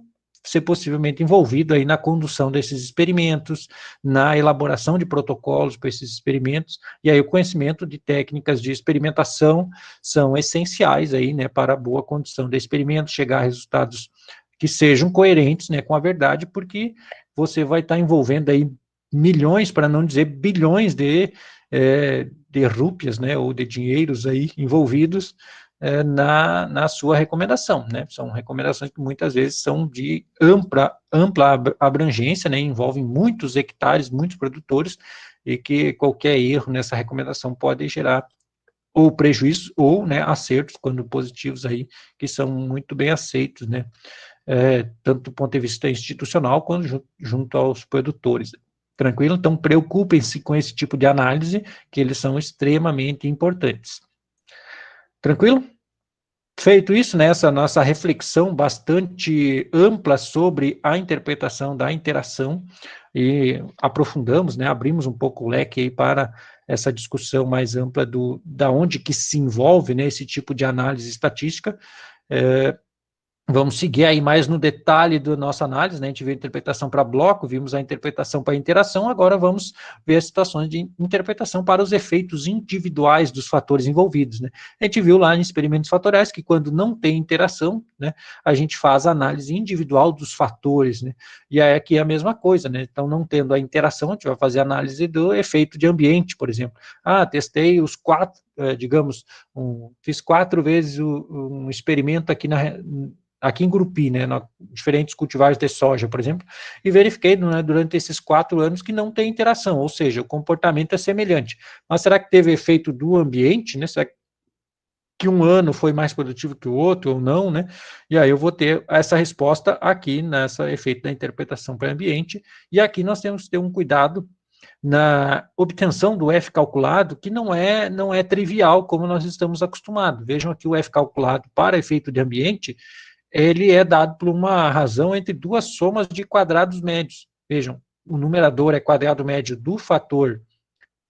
ser possivelmente envolvido aí na condução desses experimentos, na elaboração de protocolos para esses experimentos, e aí o conhecimento de técnicas de experimentação são essenciais aí, né, para a boa condução do experimento, chegar a resultados que sejam coerentes, né, com a verdade, porque você vai estar envolvendo aí milhões, para não dizer bilhões de rúpias, né, ou de dinheiros aí envolvidos na sua recomendação, né? São recomendações que muitas vezes são de ampla abrangência, né? Envolvem muitos hectares, muitos produtores, e que qualquer erro nessa recomendação pode gerar ou prejuízo ou, né, acertos, quando positivos aí, que são muito bem aceitos, né? Tanto do ponto de vista institucional quanto junto aos produtores. Tranquilo? Então, preocupem-se com esse tipo de análise, que eles são extremamente importantes. Tranquilo? Feito isso, nessa nossa reflexão bastante ampla sobre a interpretação da interação, e aprofundamos, né, abrimos um pouco o leque aí para essa discussão mais ampla da onde que se envolve, né, esse tipo de análise estatística. Vamos seguir aí mais no detalhe da nossa análise, né? A gente viu a interpretação para bloco, vimos a interpretação para interação, agora vamos ver as situações de interpretação para os efeitos individuais dos fatores envolvidos, né? A gente viu lá em experimentos fatoriais que quando não tem interação, né, a gente faz a análise individual dos fatores, né? E aí aqui é a mesma coisa, né? Então, não tendo a interação, a gente vai fazer a análise do efeito de ambiente, por exemplo. Testei os quatro, fiz 4 vezes um experimento aqui em Grupi, né, diferentes cultivares de soja, por exemplo, e verifiquei, né, durante esses 4 anos que não tem interação, ou seja, o comportamento é semelhante. Mas será que teve efeito do ambiente, né? Será que um ano foi mais produtivo que o outro ou não, né? E aí eu vou ter essa resposta aqui nessa efeito da interpretação para o ambiente, e aqui nós temos que ter um cuidado na obtenção do F calculado, que não é trivial como nós estamos acostumados. Vejam aqui o F calculado para efeito de ambiente, ele é dado por uma razão entre duas somas de quadrados médios. Vejam, o numerador é quadrado médio do fator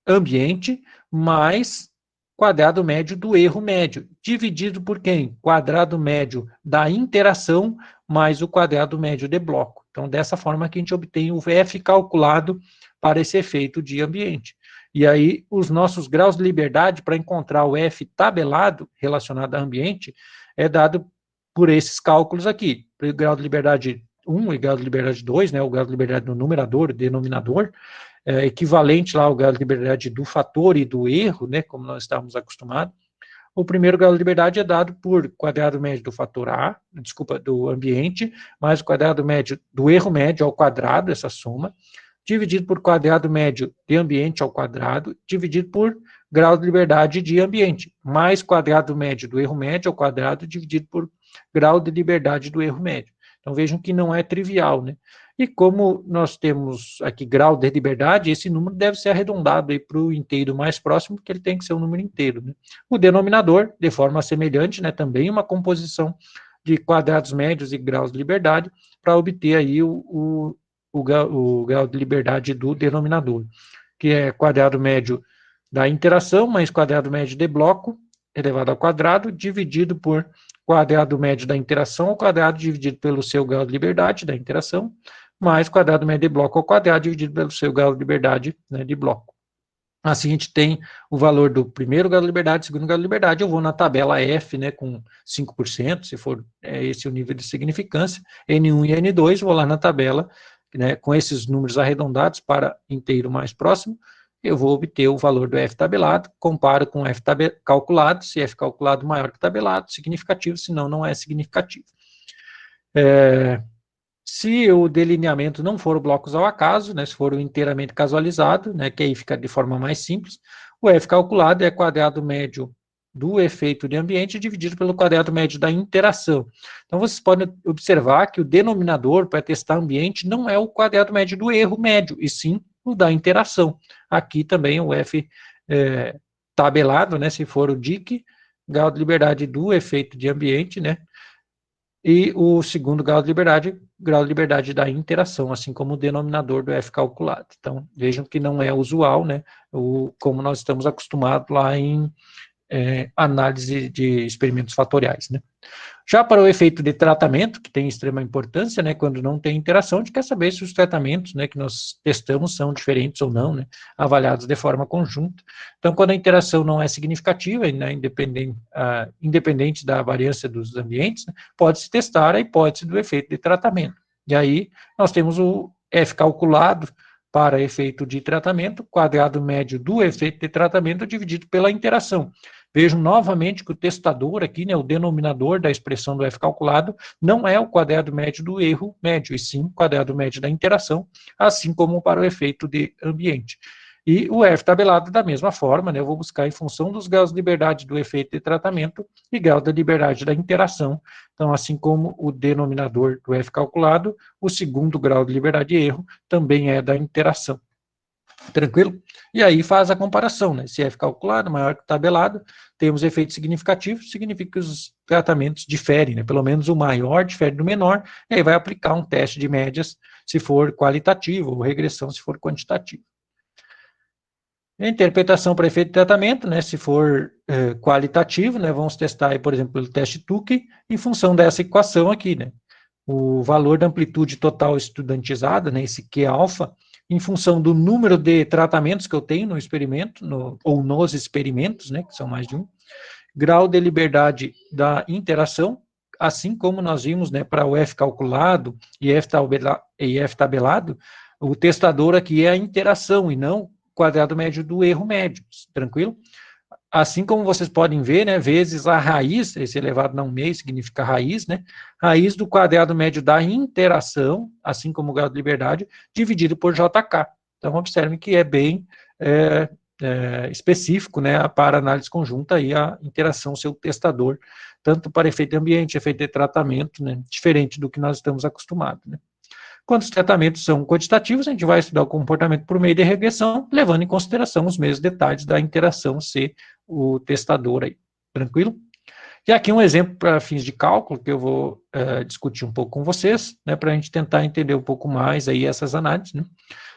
ambiente, mais quadrado médio do erro médio, dividido por quem? Quadrado médio da interação, mais o quadrado médio de bloco. Então, dessa forma que a gente obtém o F calculado para esse efeito de ambiente. E aí, os nossos graus de liberdade, para encontrar o F tabelado relacionado ao ambiente, é dado por esses cálculos aqui, o grau de liberdade 1 e grau de liberdade 2, né, o grau de liberdade do numerador e denominador, equivalente lá ao grau de liberdade do fator e do erro, né, como nós estávamos acostumados. O primeiro grau de liberdade é dado por quadrado médio do fator do ambiente, mais o quadrado médio do erro médio ao quadrado, essa soma, dividido por quadrado médio de ambiente ao quadrado, dividido por grau de liberdade de ambiente, mais quadrado médio do erro médio ao quadrado, dividido por grau de liberdade do erro médio. Então, vejam que não é trivial, né? E como nós temos aqui grau de liberdade, esse número deve ser arredondado para o inteiro mais próximo, porque ele tem que ser um número inteiro, né? O denominador, de forma semelhante, né, também uma composição de quadrados médios e graus de liberdade, para obter aí o grau de liberdade do denominador, que é quadrado médio da interação, mais quadrado médio de bloco, elevado ao quadrado, dividido por quadrado médio da interação ao quadrado, dividido pelo seu grau de liberdade da interação, mais quadrado médio de bloco ao quadrado, dividido pelo seu grau de liberdade, né, de bloco. Assim, a gente tem o valor do primeiro grau de liberdade, segundo grau de liberdade, eu vou na tabela F, né, com 5%, se for esse o nível de significância, N1 e N2, vou lá na tabela, né, com esses números arredondados para inteiro mais próximo, eu vou obter o valor do F tabelado, comparo com o F calculado, se F calculado maior que tabelado, significativo, senão não é significativo. Se o delineamento não for blocos ao acaso, né, se for inteiramente casualizado, né, que aí fica de forma mais simples, o F calculado é quadrado médio do efeito de ambiente dividido pelo quadrado médio da interação. Então, vocês podem observar que o denominador para testar ambiente não é o quadrado médio do erro médio, e sim o da interação. Aqui também o F tabelado, né, se for o DIC, grau de liberdade do efeito de ambiente, né, e o segundo grau de liberdade da interação, assim como o denominador do F calculado. Então, vejam que não é usual, né, como nós estamos acostumados lá em análise de experimentos fatoriais, né. Já para o efeito de tratamento, que tem extrema importância, né, quando não tem interação, a gente quer saber se os tratamentos, né, que nós testamos são diferentes ou não, né, avaliados de forma conjunta. Então, quando a interação não é significativa, né, independente da variância dos ambientes, né, pode-se testar a hipótese do efeito de tratamento. E aí, nós temos o F calculado para efeito de tratamento, quadrado médio do efeito de tratamento dividido pela interação. Vejam novamente que o testador aqui, né, o denominador da expressão do F calculado, não é o quadrado médio do erro médio, e sim o quadrado médio da interação, assim como para o efeito de ambiente. E o F tabelado da mesma forma, né, eu vou buscar em função dos graus de liberdade do efeito de tratamento e grau da liberdade da interação. Então, assim como o denominador do F calculado, o segundo grau de liberdade de erro também é da interação. Tranquilo? E aí faz a comparação, né? Se F calculado maior que tabelado, temos efeito significativo, significa que os tratamentos diferem, né? Pelo menos o maior difere do menor, e aí vai aplicar um teste de médias se for qualitativo, ou regressão se for quantitativo. A interpretação para efeito de tratamento, né? Se for qualitativo, né? Vamos testar aí, por exemplo, o teste Tukey, em função dessa equação aqui, né? O valor da amplitude total estudantizada, né? Esse Q alfa, em função do número de tratamentos que eu tenho no experimento, ou nos experimentos, né, que são mais de um, grau de liberdade da interação, assim como nós vimos, né, para o F calculado e F tabelado, o testador aqui é a interação e não o quadrado médio do erro médio, tranquilo? Assim como vocês podem ver, né, vezes a raiz, esse elevado a 1/2 significa raiz, né, raiz do quadrado médio da interação, assim como o grau de liberdade, dividido por JK. Então, observem que é bem específico, né, para análise conjunta, aí a interação seu testador, tanto para efeito de ambiente, efeito de tratamento, né, diferente do que nós estamos acostumados, né. Quando os tratamentos são quantitativos, a gente vai estudar o comportamento por meio de regressão, levando em consideração os mesmos detalhes da interação ser o testador aí, tranquilo? E aqui um exemplo para fins de cálculo, que eu vou discutir um pouco com vocês, né, para a gente tentar entender um pouco mais aí essas análises, né.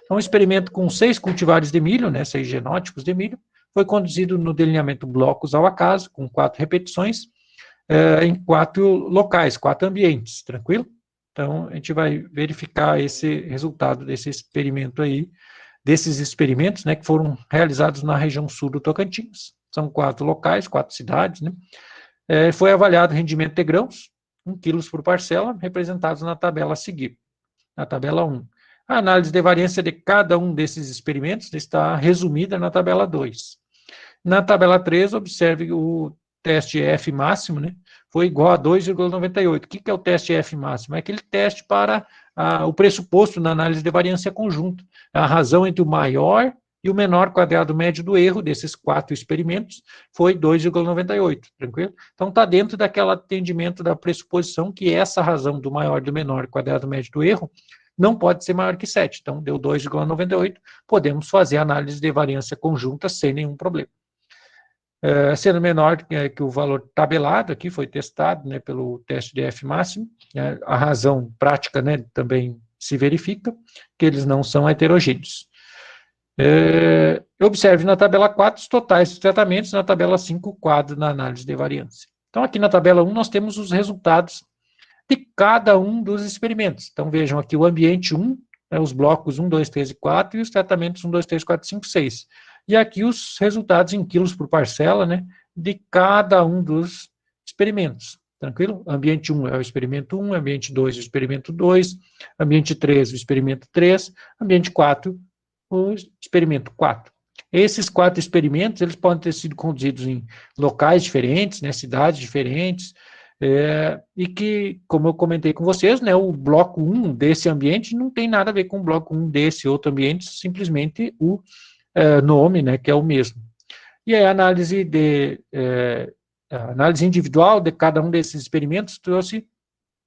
Então, um experimento com 6 cultivares de milho, né, 6 genótipos de milho, foi conduzido no delineamento blocos ao acaso, com 4 repetições, em 4 locais, 4 ambientes, tranquilo? Então, a gente vai verificar esse resultado desse experimento aí, desses experimentos, né, que foram realizados na região sul do Tocantins. São 4 locais, 4 cidades, né. Foi avaliado o rendimento de grãos, 1 quilos por parcela, representados na tabela a seguir. Na tabela 1. A análise de variância de cada um desses experimentos está resumida na tabela 2. Na tabela 3, observe o teste F máximo, né, foi igual a 2,98. O que é o teste F máximo? É aquele teste para o pressuposto na análise de variância conjunta, a razão entre o maior e o menor quadrado médio do erro desses 4 experimentos foi 2,98, tranquilo? Então, está dentro daquele atendimento da pressuposição que essa razão do maior e do menor quadrado médio do erro não pode ser maior que 7. Então, deu 2,98, podemos fazer a análise de variância conjunta sem nenhum problema. Sendo menor que o valor tabelado, aqui foi testado, né, pelo teste de F máximo, né, a razão prática, né, também se verifica, que eles não são heterogêneos. Observe na tabela 4 os totais dos tratamentos, na tabela 5 o quadro na análise de variância. Então, aqui na tabela 1 nós temos os resultados de cada um dos experimentos. Então, vejam aqui o ambiente 1, né, os blocos 1, 2, 3 e 4, e os tratamentos 1, 2, 3, 4, 5, 6. e aqui os resultados em quilos por parcela, né, de cada um dos experimentos. Tranquilo? Ambiente 1 é o experimento 1, ambiente 2 é o experimento 2, ambiente 3 o experimento 3, ambiente 4 o experimento 4. Esses 4 experimentos, eles podem ter sido conduzidos em locais diferentes, né, cidades diferentes, e que, como eu comentei com vocês, né, o bloco 1 desse ambiente não tem nada a ver com o bloco 1 desse outro ambiente, simplesmente o nome, né, que é o mesmo. E a análise individual de cada um desses experimentos trouxe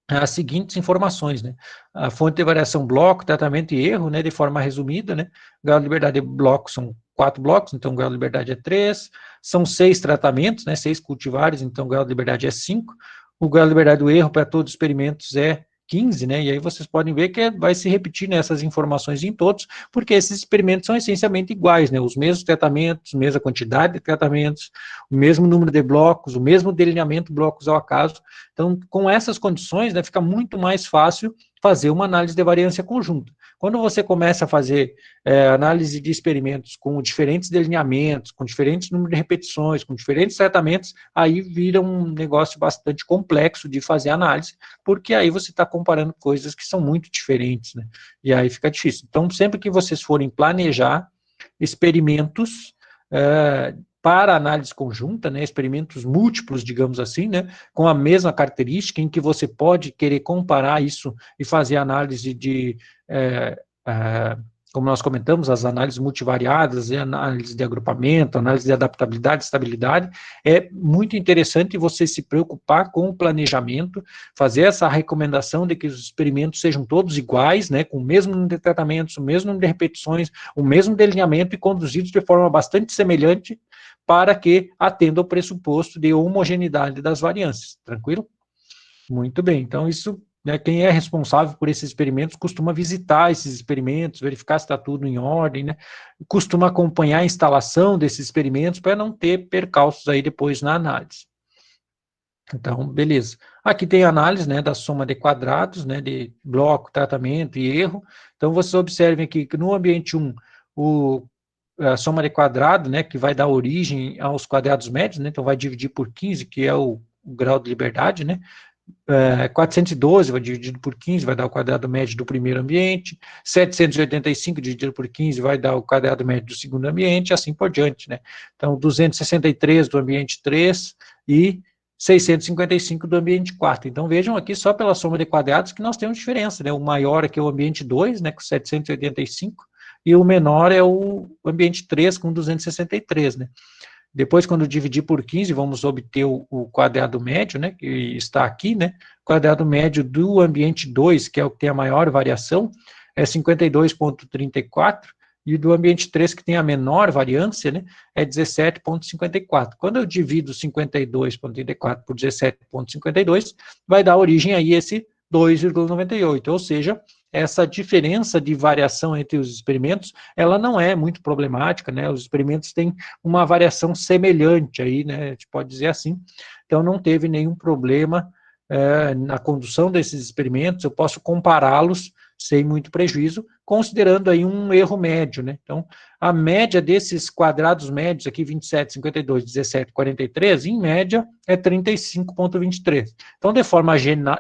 as seguintes informações, né? A fonte de variação bloco, tratamento e erro, né, de forma resumida, né? O grau de liberdade de bloco são 4 blocos, então o grau de liberdade é 3. São 6 tratamentos, né, 6 cultivares, então o grau de liberdade é 5. O grau de liberdade do erro para todos os experimentos é 15, né? E aí vocês podem ver que vai se repetir nessas informações em todos, porque esses experimentos são essencialmente iguais, né? Os mesmos tratamentos, mesma quantidade de tratamentos, o mesmo número de blocos, o mesmo delineamento blocos ao acaso. Então, com essas condições, né, fica muito mais fácil fazer uma análise de variância conjunta. Quando você começa a fazer análise de experimentos com diferentes delineamentos, com diferentes números de repetições, com diferentes tratamentos, aí vira um negócio bastante complexo de fazer análise, porque aí você está comparando coisas que são muito diferentes, né? E aí fica difícil. Então, sempre que vocês forem planejar experimentos para análise conjunta, né, experimentos múltiplos, digamos assim, né, com a mesma característica, em que você pode querer comparar isso e fazer análise de, como nós comentamos, as análises multivariadas, análise de agrupamento, análise de adaptabilidade, estabilidade, é muito interessante você se preocupar com o planejamento, fazer essa recomendação de que os experimentos sejam todos iguais, né, com o mesmo número de tratamentos, o mesmo número de repetições, o mesmo delineamento e conduzidos de forma bastante semelhante, para que atenda ao pressuposto de homogeneidade das variâncias, tranquilo? Muito bem, então isso, né, quem é responsável por esses experimentos costuma visitar esses experimentos, verificar se está tudo em ordem, né, costuma acompanhar a instalação desses experimentos para não ter percalços aí depois na análise. Então, beleza. Aqui tem a análise, né, da soma de quadrados, né, de bloco, tratamento e erro. Então, vocês observem aqui que no ambiente 1, a soma de quadrado, né, que vai dar origem aos quadrados médios, né, então vai dividir por 15, que é o grau de liberdade, né, 412 vai dividido por 15, vai dar o quadrado médio do primeiro ambiente, 785 dividido por 15 vai dar o quadrado médio do segundo ambiente, e assim por diante, né. Então, 263 do ambiente 3 e 655 do ambiente 4. Então, vejam aqui só pela soma de quadrados que nós temos diferença, né, o maior aqui é o ambiente 2, né, com 785, e o menor é o ambiente 3 com 263, né. Depois, quando dividir por 15, vamos obter o quadrado médio, né, que está aqui, né, o quadrado médio do ambiente 2, que é o que tem a maior variação, é 52,34, e do ambiente 3, que tem a menor variância, né, é 17,54. Quando eu divido 52,34 por 17,52, vai dar origem aí esse 2,98, ou seja, essa diferença de variação entre os experimentos, ela não é muito problemática, né, os experimentos têm uma variação semelhante aí, né, a gente pode dizer assim, então não teve nenhum problema na condução desses experimentos, eu posso compará-los sem muito prejuízo, considerando aí um erro médio, né, então a média desses quadrados médios aqui, 27, 52, 17, 43, em média é 35,23, então de forma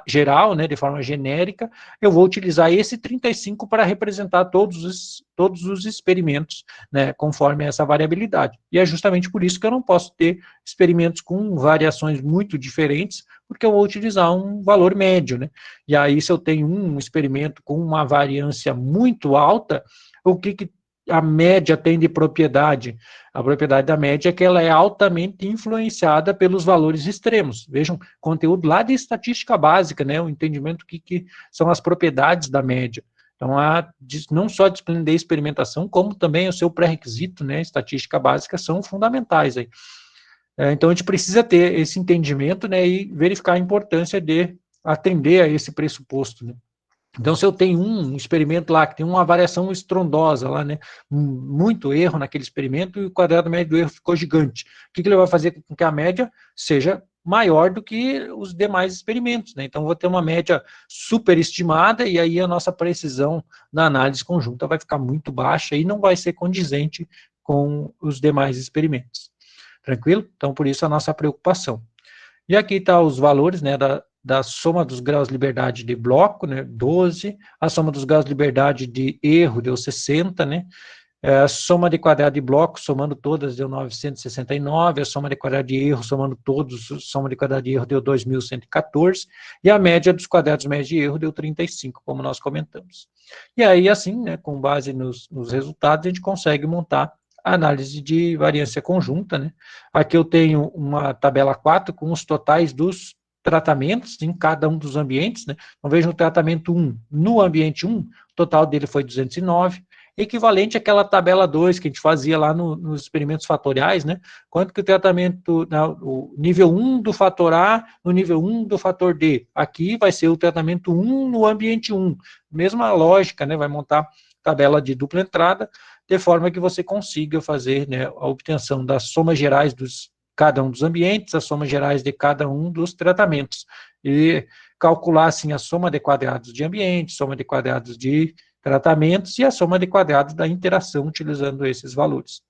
geral, né, de forma genérica, eu vou utilizar esse 35 para representar todos os experimentos, né, conforme essa variabilidade. E é justamente por isso que eu não posso ter experimentos com variações muito diferentes, porque eu vou utilizar um valor médio, né? E aí, se eu tenho um experimento com uma variância muito alta, o que a média tem de propriedade? A propriedade da média é que ela é altamente influenciada pelos valores extremos. Vejam, conteúdo lá de estatística básica, né? O entendimento que são as propriedades da média. Então, não só a disciplina de experimentação, como também o seu pré-requisito, né, estatística básica, são fundamentais aí. Então, a gente precisa ter esse entendimento, né, e verificar a importância de atender a esse pressuposto, né. Então, se eu tenho um experimento lá que tem uma variação estrondosa lá, né, muito erro naquele experimento e o quadrado médio do erro ficou gigante, o que ele vai fazer com que a média seja maior do que os demais experimentos, né? Então, vou ter uma média superestimada e aí a nossa precisão na análise conjunta vai ficar muito baixa e não vai ser condizente com os demais experimentos. Tranquilo? Então, por isso a nossa preocupação. E aqui está os valores, né, da soma dos graus de liberdade de bloco, né, 12, a soma dos graus de liberdade de erro deu 60, né, a soma de quadrado de bloco, somando todas, deu 969, a soma de quadrado de erro, somando todos, soma de quadrado de erro deu 2.114, e a média dos quadrados médios de erro deu 35, como nós comentamos. E aí, assim, né, com base nos resultados, a gente consegue montar a análise de variância conjunta, né. Aqui eu tenho uma tabela 4 com os totais dos tratamentos em cada um dos ambientes, né. Então, veja o tratamento 1, no ambiente 1, o total dele foi 209, equivalente àquela tabela 2 que a gente fazia lá nos experimentos fatoriais, né? Quanto que o tratamento, o nível 1 do fator A no nível 1 do fator D. Aqui vai ser o tratamento 1 no ambiente 1. Mesma lógica, né? Vai montar tabela de dupla entrada, de forma que você consiga fazer, né, a obtenção das somas gerais dos cada um dos ambientes, as somas gerais de cada um dos tratamentos. E calcular, assim, a soma de quadrados de ambiente, soma de quadrados de tratamentos e a soma de quadrados da interação utilizando esses valores.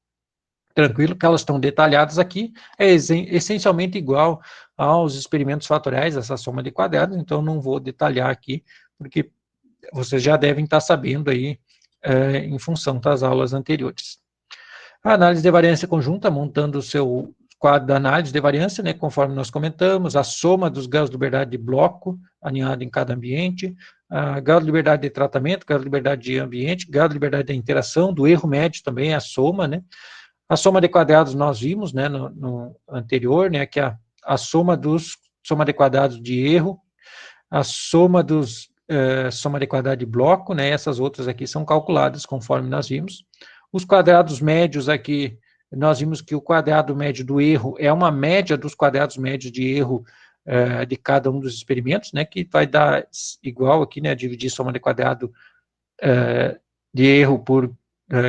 Tranquilo, que elas estão detalhadas aqui, é essencialmente igual aos experimentos fatoriais, essa soma de quadrados, então não vou detalhar aqui, porque vocês já devem estar sabendo aí, em função das aulas anteriores. A análise de variância conjunta, montando o seu quadro da análise de variância, né, conforme nós comentamos, a soma dos graus de liberdade de bloco, alinhado em cada ambiente, a grau de liberdade de tratamento, grau de liberdade de ambiente, grau de liberdade da interação, do erro médio também, a soma, né. A soma de quadrados nós vimos, né, no anterior, né, que a soma de quadrados de erro, a soma soma de quadrado de bloco, né, essas outras aqui são calculadas conforme nós vimos. Os quadrados médios aqui, nós vimos que o quadrado médio do erro é uma média dos quadrados médios de erro de cada um dos experimentos, né, que vai dar igual aqui, né, dividir soma de quadrado de erro por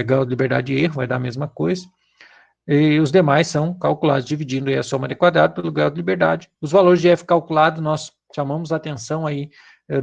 grau de liberdade de erro, vai dar a mesma coisa. E os demais são calculados dividindo aí a soma de quadrado pelo grau de liberdade. Os valores de F calculado, nós chamamos a atenção aí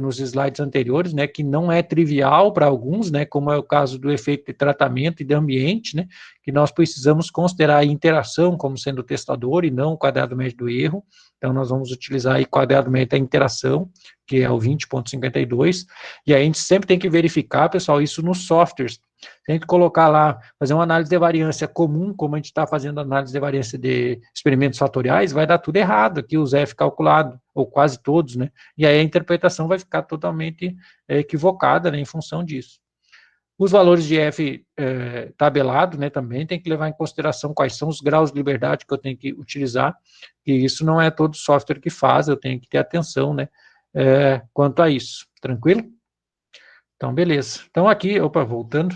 nos slides anteriores, né, que não é trivial para alguns, né, como é o caso do efeito de tratamento e de ambiente, né, que nós precisamos considerar a interação como sendo o testador e não o quadrado médio do erro. Então, nós vamos utilizar aí quadrado médio da interação, que é o 20.52, e aí a gente sempre tem que verificar, pessoal, isso nos softwares. Se a gente colocar lá, fazer uma análise de variância comum, como a gente está fazendo análise de variância de experimentos fatoriais, vai dar tudo errado aqui, os F calculado, ou quase todos, né? E aí a interpretação vai ficar totalmente equivocada, né, em função disso. Os valores de F tabelado, né, também tem que levar em consideração quais são os graus de liberdade que eu tenho que utilizar, e isso não é todo software que faz, eu tenho que ter atenção, né, quanto a isso. Tranquilo? Então, beleza. Então, aqui, voltando,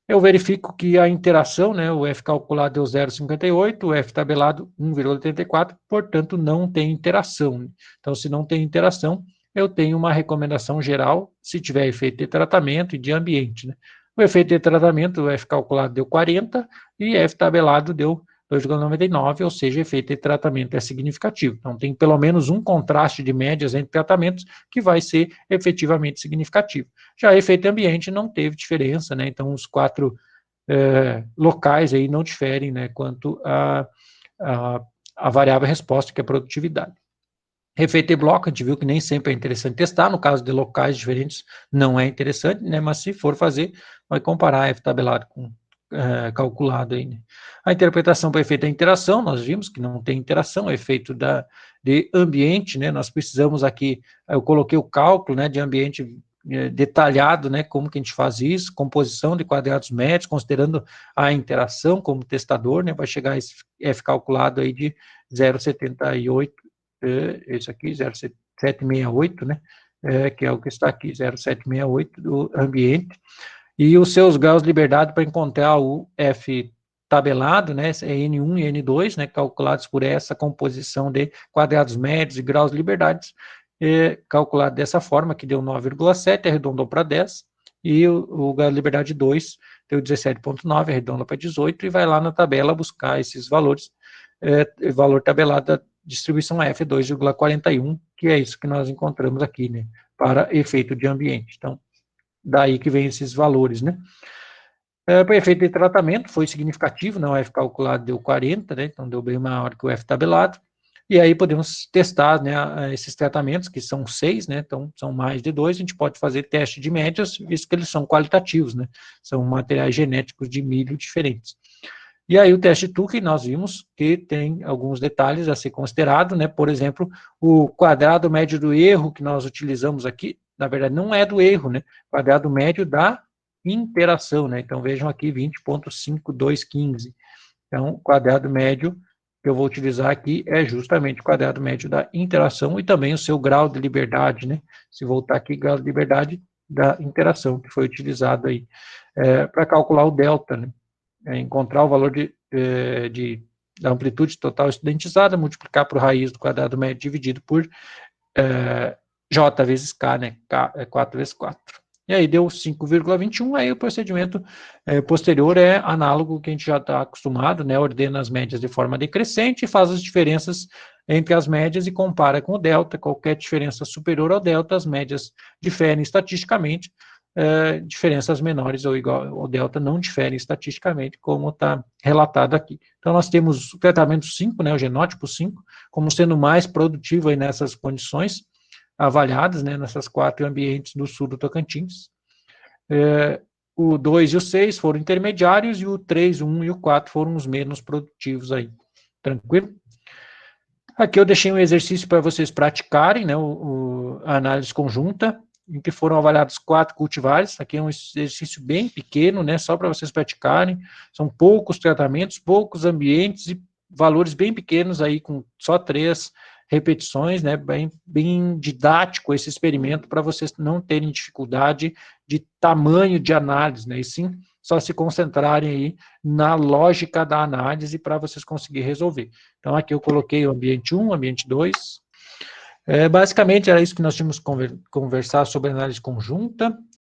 eu verifico que a interação, né, o F calculado deu 0,58, o F tabelado 1,84, portanto, não tem interação. Então, se não tem interação, eu tenho uma recomendação geral, se tiver efeito de tratamento e de ambiente, né. O efeito de tratamento, o F calculado deu 40 e F tabelado deu 2,99, ou seja, efeito de tratamento é significativo. Então, tem pelo menos um contraste de médias entre tratamentos que vai ser efetivamente significativo. Já efeito ambiente não teve diferença, né? Então, os 4 locais aí não diferem, né, quanto a variável resposta, que é a produtividade. Efeito de bloco, a gente viu que nem sempre é interessante testar, no caso de locais diferentes não é interessante, né, mas se for fazer, vai comparar F tabelado com calculado aí, né. A interpretação para efeito da interação, nós vimos que não tem interação, é efeito de ambiente, né, nós precisamos aqui, eu coloquei o cálculo, né, de ambiente detalhado, né, como que a gente faz isso, composição de quadrados médios, considerando a interação como testador, né, vai chegar esse F calculado aí de 0,78, esse aqui, 0,768, né, que é o que está aqui, 0,768 do ambiente, e os seus graus de liberdade para encontrar o F tabelado, né, é N1 e N2, né, calculados por essa composição de quadrados médios e graus de liberdade, calculado dessa forma, que deu 9,7, arredondou para 10, e o grau de liberdade 2 deu 17,9, arredonda para 18, e vai lá na tabela buscar esses valores, valor tabelado da distribuição F, 2,41, que é isso que nós encontramos aqui, né, para efeito de ambiente. Então, daí que vem esses valores, né. Para efeito de tratamento, foi significativo, não, o F calculado deu 40, né, então deu bem maior que o F tabelado, e aí podemos testar, né, esses tratamentos, que são 6, né, então são mais de 2, a gente pode fazer teste de médias, visto que eles são qualitativos, né, são materiais genéticos de milho diferentes. E aí o teste Tukey, nós vimos que tem alguns detalhes a ser considerado, né, por exemplo, o quadrado médio do erro que nós utilizamos aqui, na verdade não é do erro, né, quadrado médio da interação, né, então vejam aqui 20.5215, então o quadrado médio que eu vou utilizar aqui é justamente o quadrado médio da interação e também o seu grau de liberdade, né, se voltar aqui, grau de liberdade da interação, que foi utilizado aí para calcular o delta, né, encontrar o valor da amplitude total estudentizada, multiplicar por raiz do quadrado médio dividido por J vezes K, né? K é 4 vezes 4. E aí deu 5,21, aí o procedimento posterior é análogo que a gente já está acostumado, né? Ordena as médias de forma decrescente e faz as diferenças entre as médias e compara com o delta. Qualquer diferença superior ao delta, as médias diferem estatisticamente, diferenças menores ou igual ao delta não diferem estatisticamente, como está relatado aqui. Então, nós temos o tratamento 5, né, o genótipo 5, como sendo mais produtivo aí nessas condições avaliadas, né, nessas 4 ambientes do sul do Tocantins. O 2 e o 6 foram intermediários, e o 3, o 1 e o 4 foram os menos produtivos aí. Tranquilo? Aqui eu deixei um exercício para vocês praticarem, né, a análise conjunta, em que foram avaliados 4 cultivares. Aqui é um exercício bem pequeno, né, só para vocês praticarem. São poucos tratamentos, poucos ambientes e valores bem pequenos aí, com só 3 repetições, né, bem didático esse experimento, para vocês não terem dificuldade de tamanho de análise, né, e sim só se concentrarem aí na lógica da análise para vocês conseguirem resolver. Então, aqui eu coloquei o ambiente 1, ambiente 2. Basicamente, era isso que nós tínhamos que conversar sobre análise conjunta.